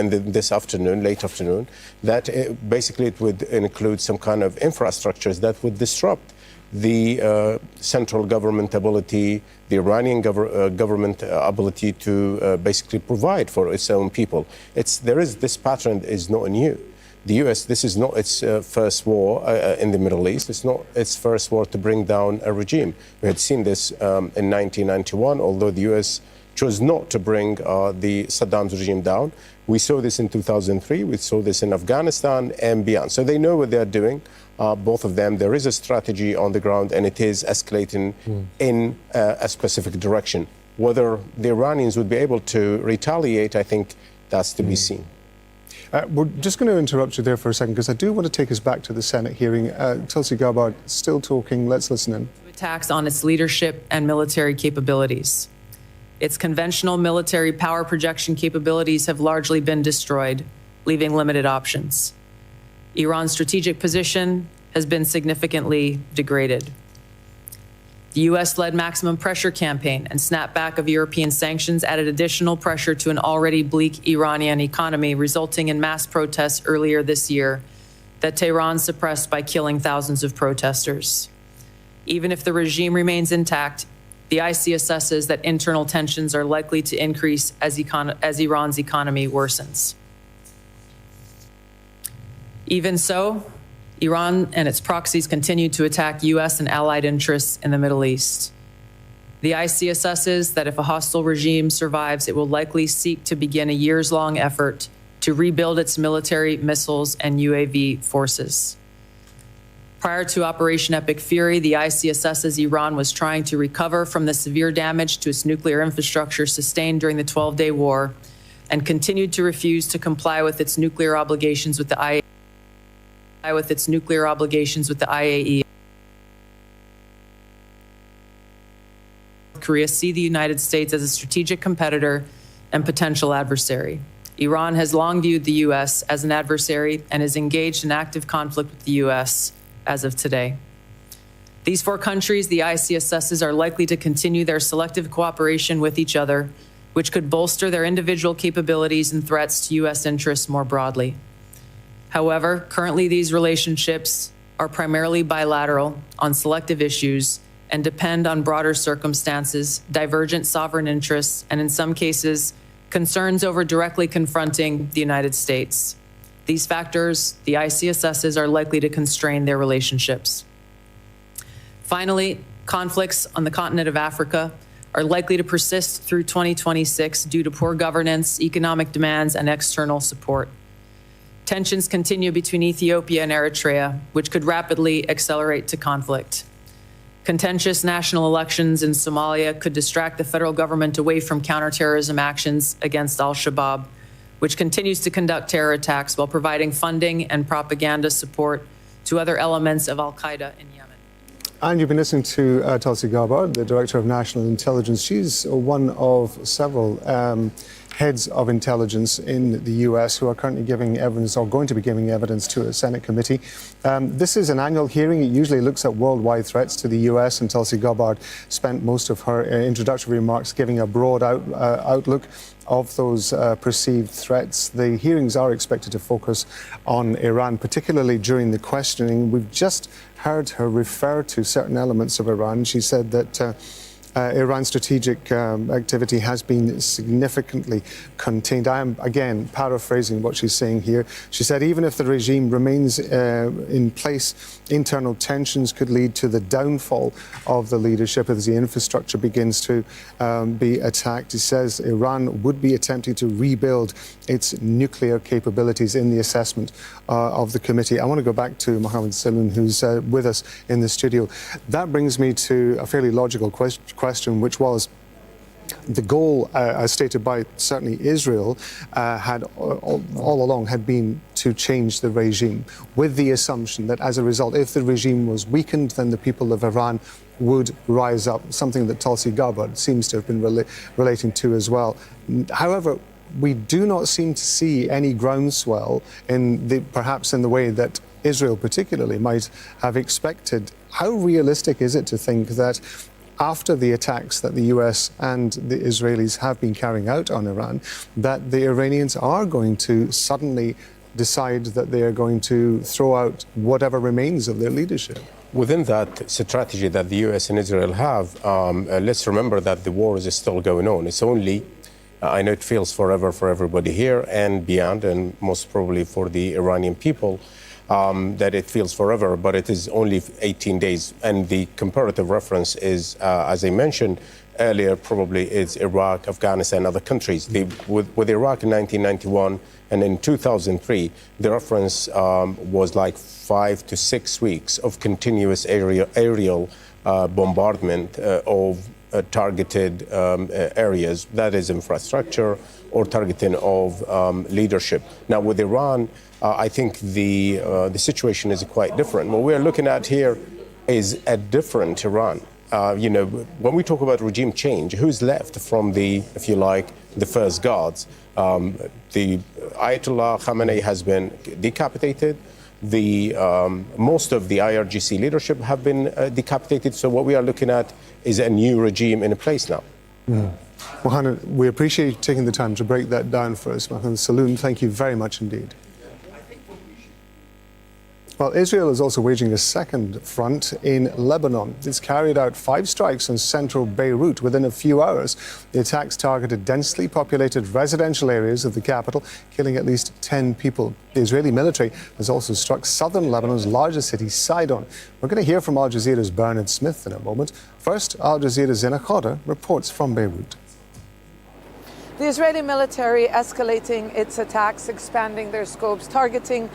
this afternoon, late afternoon, that basically it would include some kind of infrastructures that would disrupt the central government ability, the Iranian government ability to basically provide for its own people. This pattern is not new. The U.S., this is not its first war in the Middle East. It's not its first war to bring down a regime. We had seen this in 1991, although the U.S. chose not to bring the Saddam's regime down. We saw this in 2003. We saw this in Afghanistan and beyond. So they know what they're doing. Both of them. There is a strategy on the ground, and it is escalating in a specific direction. Whether the Iranians would be able to retaliate, I think that's to be seen. We're just going to interrupt you there for a second, because I do want to take us back to the Senate hearing. Tulsi Gabbard still talking. Let's listen in. Attacks on its leadership and military capabilities. Its conventional military power projection capabilities have largely been destroyed, leaving limited options. Iran's strategic position has been significantly degraded. The U.S.-led maximum pressure campaign and snapback of European sanctions added additional pressure to an already bleak Iranian economy, resulting in mass protests earlier this year that Tehran suppressed by killing thousands of protesters. Even if the regime remains intact, the IC assesses that internal tensions are likely to increase as Iran's economy worsens. Even so, Iran and its proxies continue to attack U.S. and allied interests in the Middle East. The IC assesses that if a hostile regime survives, it will likely seek to begin a years-long effort to rebuild its military, missiles, and UAV forces. Prior to Operation Epic Fury, the IC assesses Iran was trying to recover from the severe damage to its nuclear infrastructure sustained during the 12-day war and continued to refuse to comply with its nuclear obligations with the IAEA. Korea see the United States as a strategic competitor and potential adversary. Iran has long viewed the U.S. as an adversary and is engaged in active conflict with the U.S. as of today. These four countries, the IC assesses, are likely to continue their selective cooperation with each other, which could bolster their individual capabilities and threats to U.S. interests more broadly. However, currently these relationships are primarily bilateral on selective issues and depend on broader circumstances, divergent sovereign interests, and in some cases, concerns over directly confronting the United States. These factors, the IC assesses, are likely to constrain their relationships. Finally, conflicts on the continent of Africa are likely to persist through 2026 due to poor governance, economic demands, and external support. Tensions continue between Ethiopia and Eritrea, which could rapidly accelerate to conflict. Contentious national elections in Somalia could distract the federal government away from counterterrorism actions against al-Shabaab, which continues to conduct terror attacks while providing funding and propaganda support to other elements of al-Qaeda in Yemen. And you've been listening to Tulsi Gabbard, the Director of National Intelligence. She's one of several heads of intelligence in the U.S. who are currently giving evidence or going to be giving evidence to a Senate committee. This is an annual hearing. It usually looks at worldwide threats to the U.S., and Tulsi Gabbard spent most of her introductory remarks giving a broad outlook of those perceived threats. The hearings are expected to focus on Iran, particularly during the questioning. We've just heard her refer to certain elements of Iran. She said that Iran's strategic activity has been significantly contained. I am, again, paraphrasing what she's saying here. She said even if the regime remains in place, internal tensions could lead to the downfall of the leadership as the infrastructure begins to be attacked. She says Iran would be attempting to rebuild its nuclear capabilities in the assessment of the committee. I want to go back to Mohammed Saloon, who's with us in the studio. That brings me to a fairly logical question, which was the goal, as stated by certainly Israel, had all along had been to change the regime, with the assumption that as a result, if the regime was weakened, then the people of Iran would rise up, something that Tulsi Gabbard seems to have been relating to as well. However, we do not seem to see any groundswell perhaps in the way that Israel particularly might have expected. How realistic is it to think that after the attacks that the US and the Israelis have been carrying out on Iran, that the Iranians are going to suddenly decide that they are going to throw out whatever remains of their leadership? Within that strategy that the US and Israel have, let's remember that the war is still going on. It's only, I know it feels forever for everybody here and beyond, and most probably for the Iranian people, that it feels forever, but it is only 18 days. And the comparative reference is, as I mentioned earlier, probably it's Iraq, Afghanistan, other countries. With Iraq in 1991 and in 2003, the reference was like 5 to 6 weeks of continuous aerial bombardment of targeted areas, that is infrastructure or targeting of leadership. Now with Iran, I think the situation is quite different. What we're looking at here is a different Iran. When we talk about regime change, who's left from the, if you like, the first guards? The Ayatollah Khamenei has been decapitated. Most of the IRGC leadership have been decapitated. So what we are looking at is a new regime in place now. Mohammed, we appreciate you taking the time to break that down for us. Mohammed Saloon, thank you very much indeed. Well, Israel is also waging a second front in Lebanon. It's carried out 5 strikes on central Beirut within a few hours. The attacks targeted densely populated residential areas of the capital, killing at least 10 people. The Israeli military has also struck southern Lebanon's largest city, Sidon. We're going to hear from Al Jazeera's Bernard Smith in a moment. First, Al Jazeera's Zena Khadr reports from Beirut. The Israeli military escalating its attacks, expanding their scopes, targeting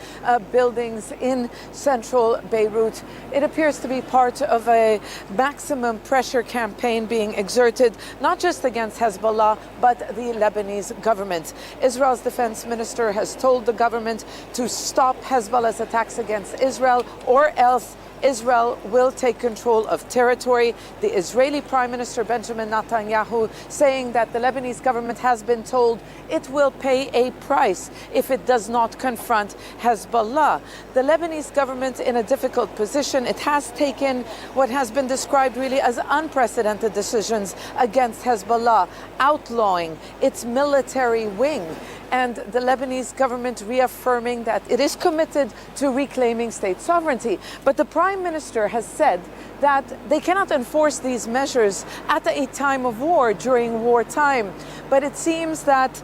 buildings in central Beirut. It appears to be part of a maximum pressure campaign being exerted, not just against Hezbollah, but the Lebanese government. Israel's defense minister has told the government to stop Hezbollah's attacks against Israel, or else Israel will take control of territory. The Israeli Prime Minister Benjamin Netanyahu saying that the Lebanese government has been told it will pay a price if it does not confront Hezbollah. The Lebanese government in a difficult position. It has taken what has been described really as unprecedented decisions against Hezbollah, outlawing its military wing, and the Lebanese government reaffirming that it is committed to reclaiming state sovereignty. But the Prime Minister has said that they cannot enforce these measures at a time of war, during wartime. But it seems that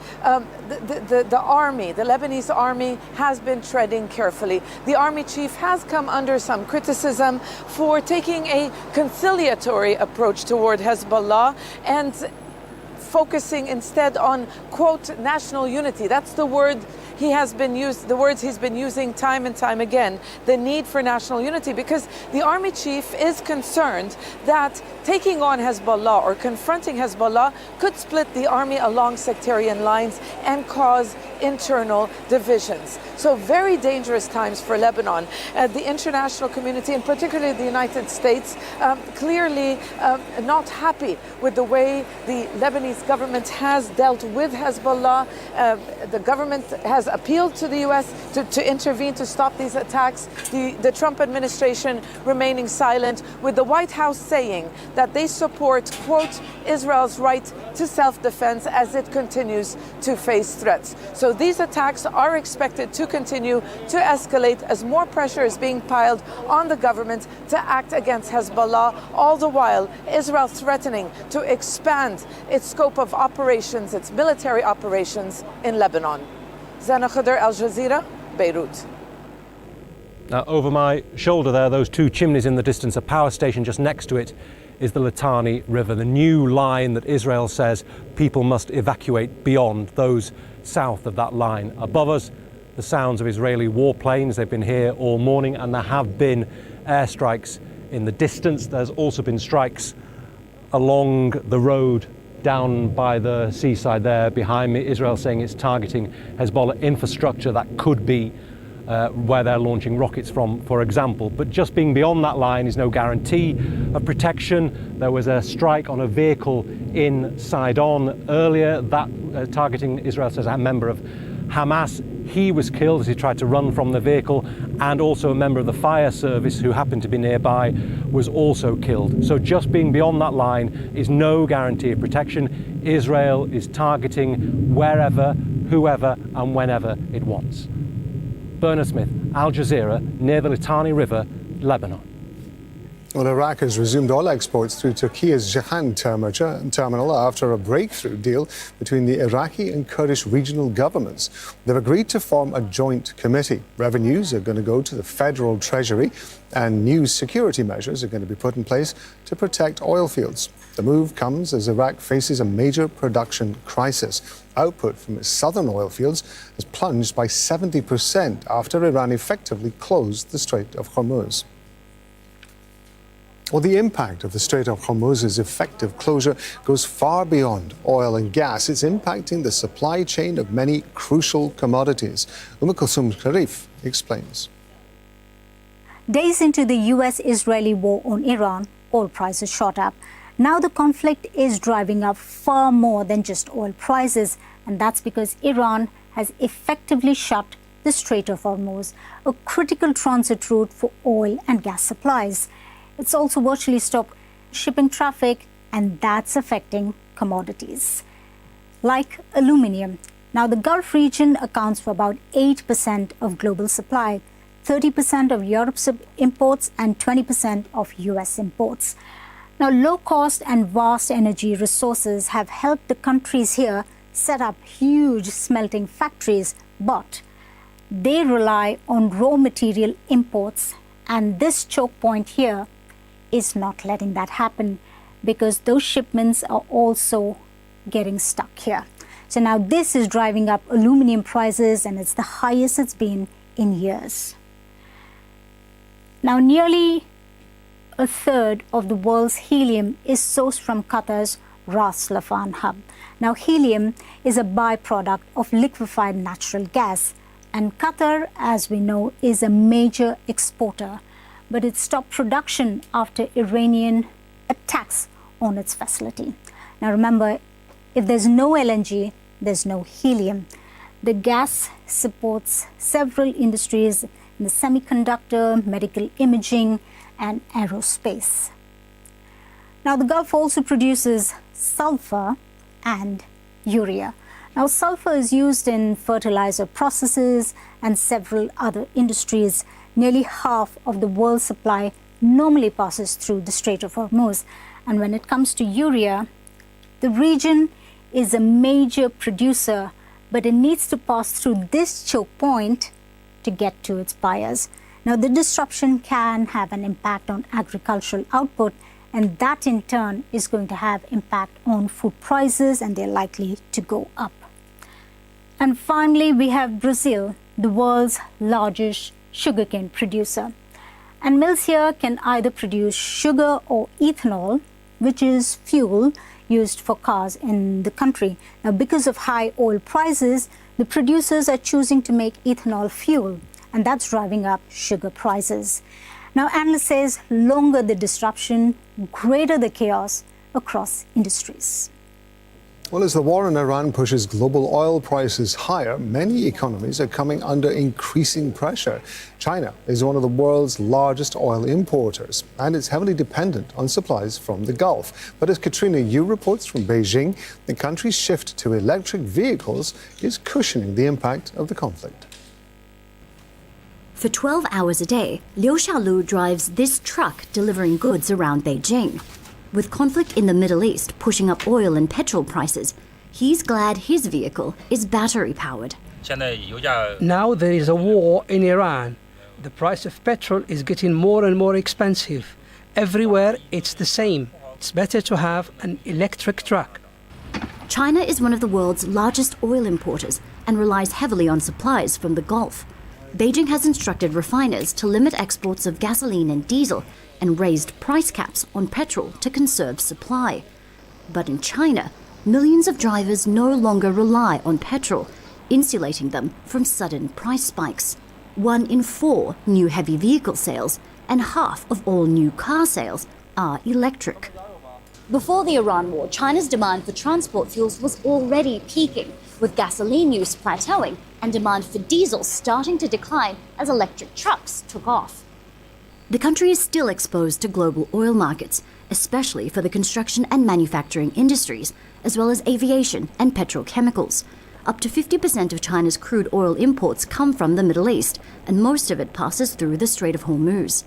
the army, the Lebanese army, has been treading carefully. The army chief has come under some criticism for taking a conciliatory approach toward Hezbollah and focusing instead on, quote, national unity. That's the word he has been used, the words he's been using time and time again, the need for national unity, because the army chief is concerned that taking on Hezbollah or confronting Hezbollah could split the army along sectarian lines and cause internal divisions. So very dangerous times for Lebanon. The international community, and particularly the United States, clearly not happy with the way the Lebanese government has dealt with Hezbollah. The government has appealed to the U.S. to intervene to stop these attacks. The Trump administration remaining silent, with the White House saying that they support, quote, Israel's right to self-defense as it continues to face threats. So these attacks are expected to continue to escalate as more pressure is being piled on the government to act against Hezbollah, all the while Israel threatening to expand its scope of operations, its military operations in Lebanon. Zena Khadr, Al Jazeera, Beirut. Now, over my shoulder there, those 2 chimneys in the distance, a power station just next to it is the Litani River, the new line that Israel says people must evacuate beyond, those south of that line. Above us, the sounds of Israeli warplanes. They've been here all morning, and there have been airstrikes in the distance. There's also been strikes along the road down by the seaside there behind me. Israel saying it's targeting Hezbollah infrastructure. That could be where they're launching rockets from, for example. But just being beyond that line is no guarantee of protection. There was a strike on a vehicle in Sidon earlier, that targeting, Israel says, a member of Hamas. He was killed as he tried to run from the vehicle, and also a member of the fire service who happened to be nearby was also killed. So just being beyond that line is no guarantee of protection. Israel is targeting wherever, whoever and whenever it wants. Bernard Smith, Al Jazeera, near the Litani River, Lebanon. Well, Iraq has resumed oil exports through Turkey's Ceyhan terminal after a breakthrough deal between the Iraqi and Kurdish regional governments. They've agreed to form a joint committee. Revenues are going to go to the federal treasury, and new security measures are going to be put in place to protect oil fields. The move comes as Iraq faces a major production crisis. Output from its southern oil fields has plunged by 70% after Iran effectively closed the Strait of Hormuz. Well, the impact of the Strait of Hormuz's effective closure goes far beyond oil and gas. It's impacting the supply chain of many crucial commodities. Kulsum Sharif explains. Days into the US-Israeli war on Iran, oil prices shot up. Now the conflict is driving up far more than just oil prices, and that's because Iran has effectively shut the Strait of Hormuz, a critical transit route for oil and gas supplies. It's also virtually stopped shipping traffic, and that's affecting commodities like aluminium. Now, the Gulf region accounts for about 8% of global supply. 30% of Europe's imports, and 20% of US imports. Now, low cost and vast energy resources have helped the countries here set up huge smelting factories, but they rely on raw material imports, and this choke point here is not letting that happen because those shipments are also getting stuck here. So now this is driving up aluminum prices, and it's the highest it's been in years. Now, nearly a third of the world's helium is sourced from Qatar's Ras Laffan hub. Now, helium is a byproduct of liquefied natural gas, and Qatar, as we know, is a major exporter, but it stopped production after Iranian attacks on its facility. Now, remember, if there's no LNG, there's no helium. The gas supports several industries in the semiconductor, medical imaging, and aerospace. Now, the Gulf also produces sulfur and urea. Now, sulfur is used in fertilizer processes and several other industries. Nearly half of the world's supply normally passes through the Strait of Hormuz. And when it comes to urea, the region is a major producer, but it needs to pass through this choke point to get to its buyers. Now, the disruption can have an impact on agricultural output, and that in turn is going to have impact on food prices, and they're likely to go up. And finally, we have Brazil, the world's largest sugarcane producer. And mills here can either produce sugar or ethanol, which is fuel used for cars in the country. Now, because of high oil prices, the producers are choosing to make ethanol fuel, and that's driving up sugar prices. Now, analysts say longer the disruption, greater the chaos across industries. Well, as the war in Iran pushes global oil prices higher, many economies are coming under increasing pressure. China is one of the world's largest oil importers, and it's heavily dependent on supplies from the Gulf. But as Katrina Yu reports from Beijing, the country's shift to electric vehicles is cushioning the impact of the conflict. For 12 hours a day, Liu Xiaolu drives this truck delivering goods around Beijing. With conflict in the Middle East pushing up oil and petrol prices, he's glad his vehicle is battery-powered. Now there is a war in Iran. The price of petrol is getting more and more expensive. Everywhere it's the same. It's better to have an electric truck. China is one of the world's largest oil importers and relies heavily on supplies from the Gulf. Beijing has instructed refiners to limit exports of gasoline and diesel and raised price caps on petrol to conserve supply. But in China, millions of drivers no longer rely on petrol, insulating them from sudden price spikes. 1 in 4 new heavy vehicle sales and half of all new car sales are electric. Before the Iran war, China's demand for transport fuels was already peaking, with gasoline use plateauing and demand for diesel starting to decline as electric trucks took off. The country is still exposed to global oil markets, especially for the construction and manufacturing industries, as well as aviation and petrochemicals. Up to 50% of China's crude oil imports come from the Middle East, and most of it passes through the Strait of Hormuz.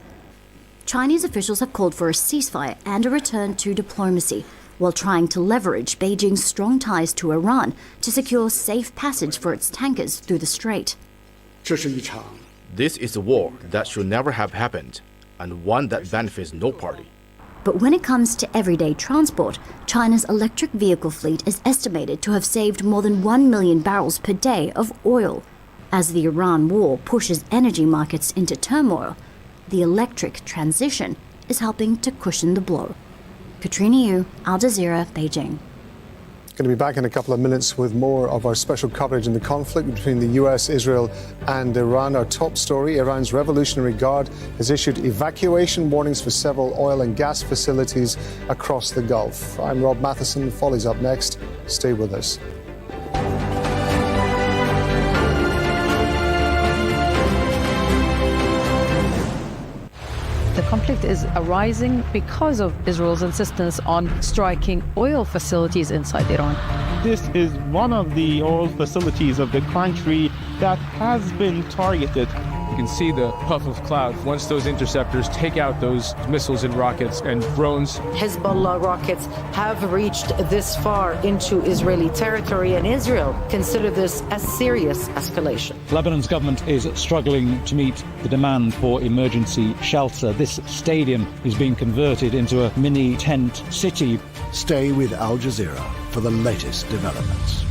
Chinese officials have called for a ceasefire and a return to diplomacy, while trying to leverage Beijing's strong ties to Iran to secure safe passage for its tankers through the strait. This is a war that should never have happened, and one that benefits no party. But when it comes to everyday transport, China's electric vehicle fleet is estimated to have saved more than 1 million barrels per day of oil. As the Iran war pushes energy markets into turmoil, the electric transition is helping to cushion the blow. Katrina Yu, Al Jazeera, Beijing. Going to be back in a couple of minutes with more of our special coverage in the conflict between the US, Israel and Iran. Our top story, Iran's Revolutionary Guard has issued evacuation warnings for several oil and gas facilities across the Gulf. I'm Rob Matheson. Follies up next. Stay with us. The conflict is arising because of Israel's insistence on striking oil facilities inside Iran. This is one of the oil facilities of the country that has been targeted You can see the puff of cloud once those interceptors take out those missiles and rockets and drones. Hezbollah rockets have reached this far into Israeli territory, and Israel consider this a serious escalation. Lebanon's government is struggling to meet the demand for emergency shelter. This stadium is being converted into a mini tent city. Stay with Al Jazeera for the latest developments.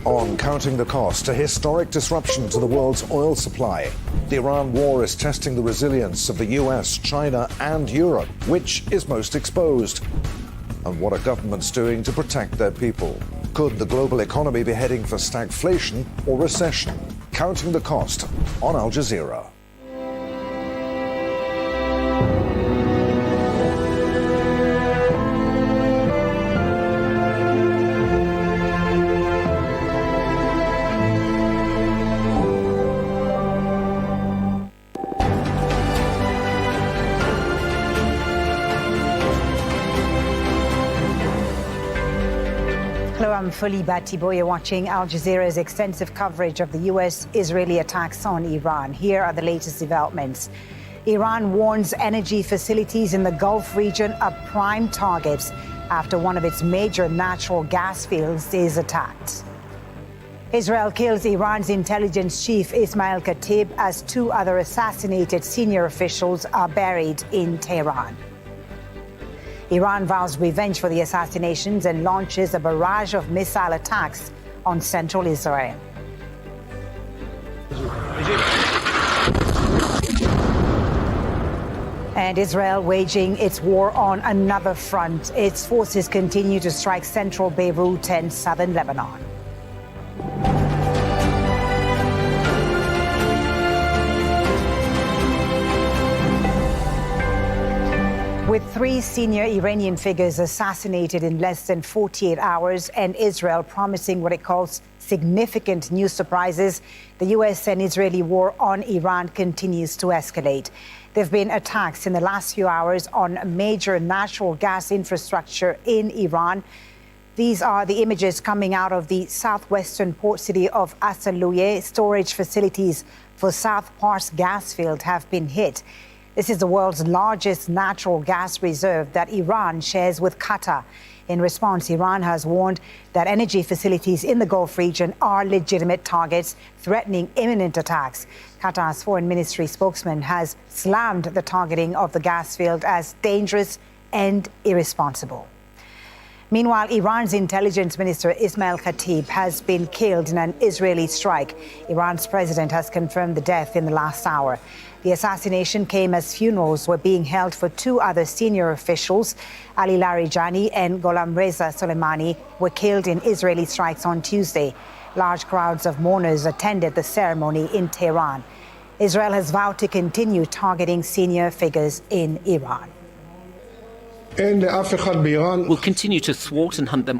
On counting the cost, a historic disruption to the world's oil supply. The Iran war is testing the resilience of the US, China and Europe. Which is most exposed? And what are governments doing to protect their people? Could the global economy be heading for stagflation or recession? Counting the cost on Al Jazeera. Hello, I'm Fuli Batibo. You're watching Al Jazeera's extensive coverage of the US-Israeli attacks on Iran. Here are the latest developments. Iran warns energy facilities in the Gulf region are prime targets after one of its major natural gas fields is attacked. Israel kills Iran's intelligence chief Ismail Khatib as two other assassinated senior officials are buried in Tehran. Iran vows revenge for the assassinations and launches a barrage of missile attacks on central Israel. And Israel waging its war on another front. Its forces continue to strike central Beirut and southern Lebanon. With three senior Iranian figures assassinated in less than 48 hours and Israel promising what it calls significant new surprises, the U.S. and Israeli war on Iran continues to escalate. There have been attacks in the last few hours on major natural gas infrastructure in Iran. These are the images coming out of the southwestern port city of Asaluye. Storage facilities for South Pars gas field have been hit. This is the world's largest natural gas reserve that Iran shares with Qatar. In response, Iran has warned that energy facilities in the Gulf region are legitimate targets, threatening imminent attacks. Qatar's foreign ministry spokesman has slammed the targeting of the gas field as dangerous and irresponsible. Meanwhile, Iran's intelligence minister Ismail Khatib has been killed in an Israeli strike. Iran's president has confirmed the death in the last hour. The assassination came as funerals were being held for two other senior officials. Ali Larijani and Gholam Reza Soleimani were killed in Israeli strikes on Tuesday. Large crowds of mourners attended the ceremony in Tehran. Israel has vowed to continue targeting senior figures in Iran. We'll continue to thwart and hunt them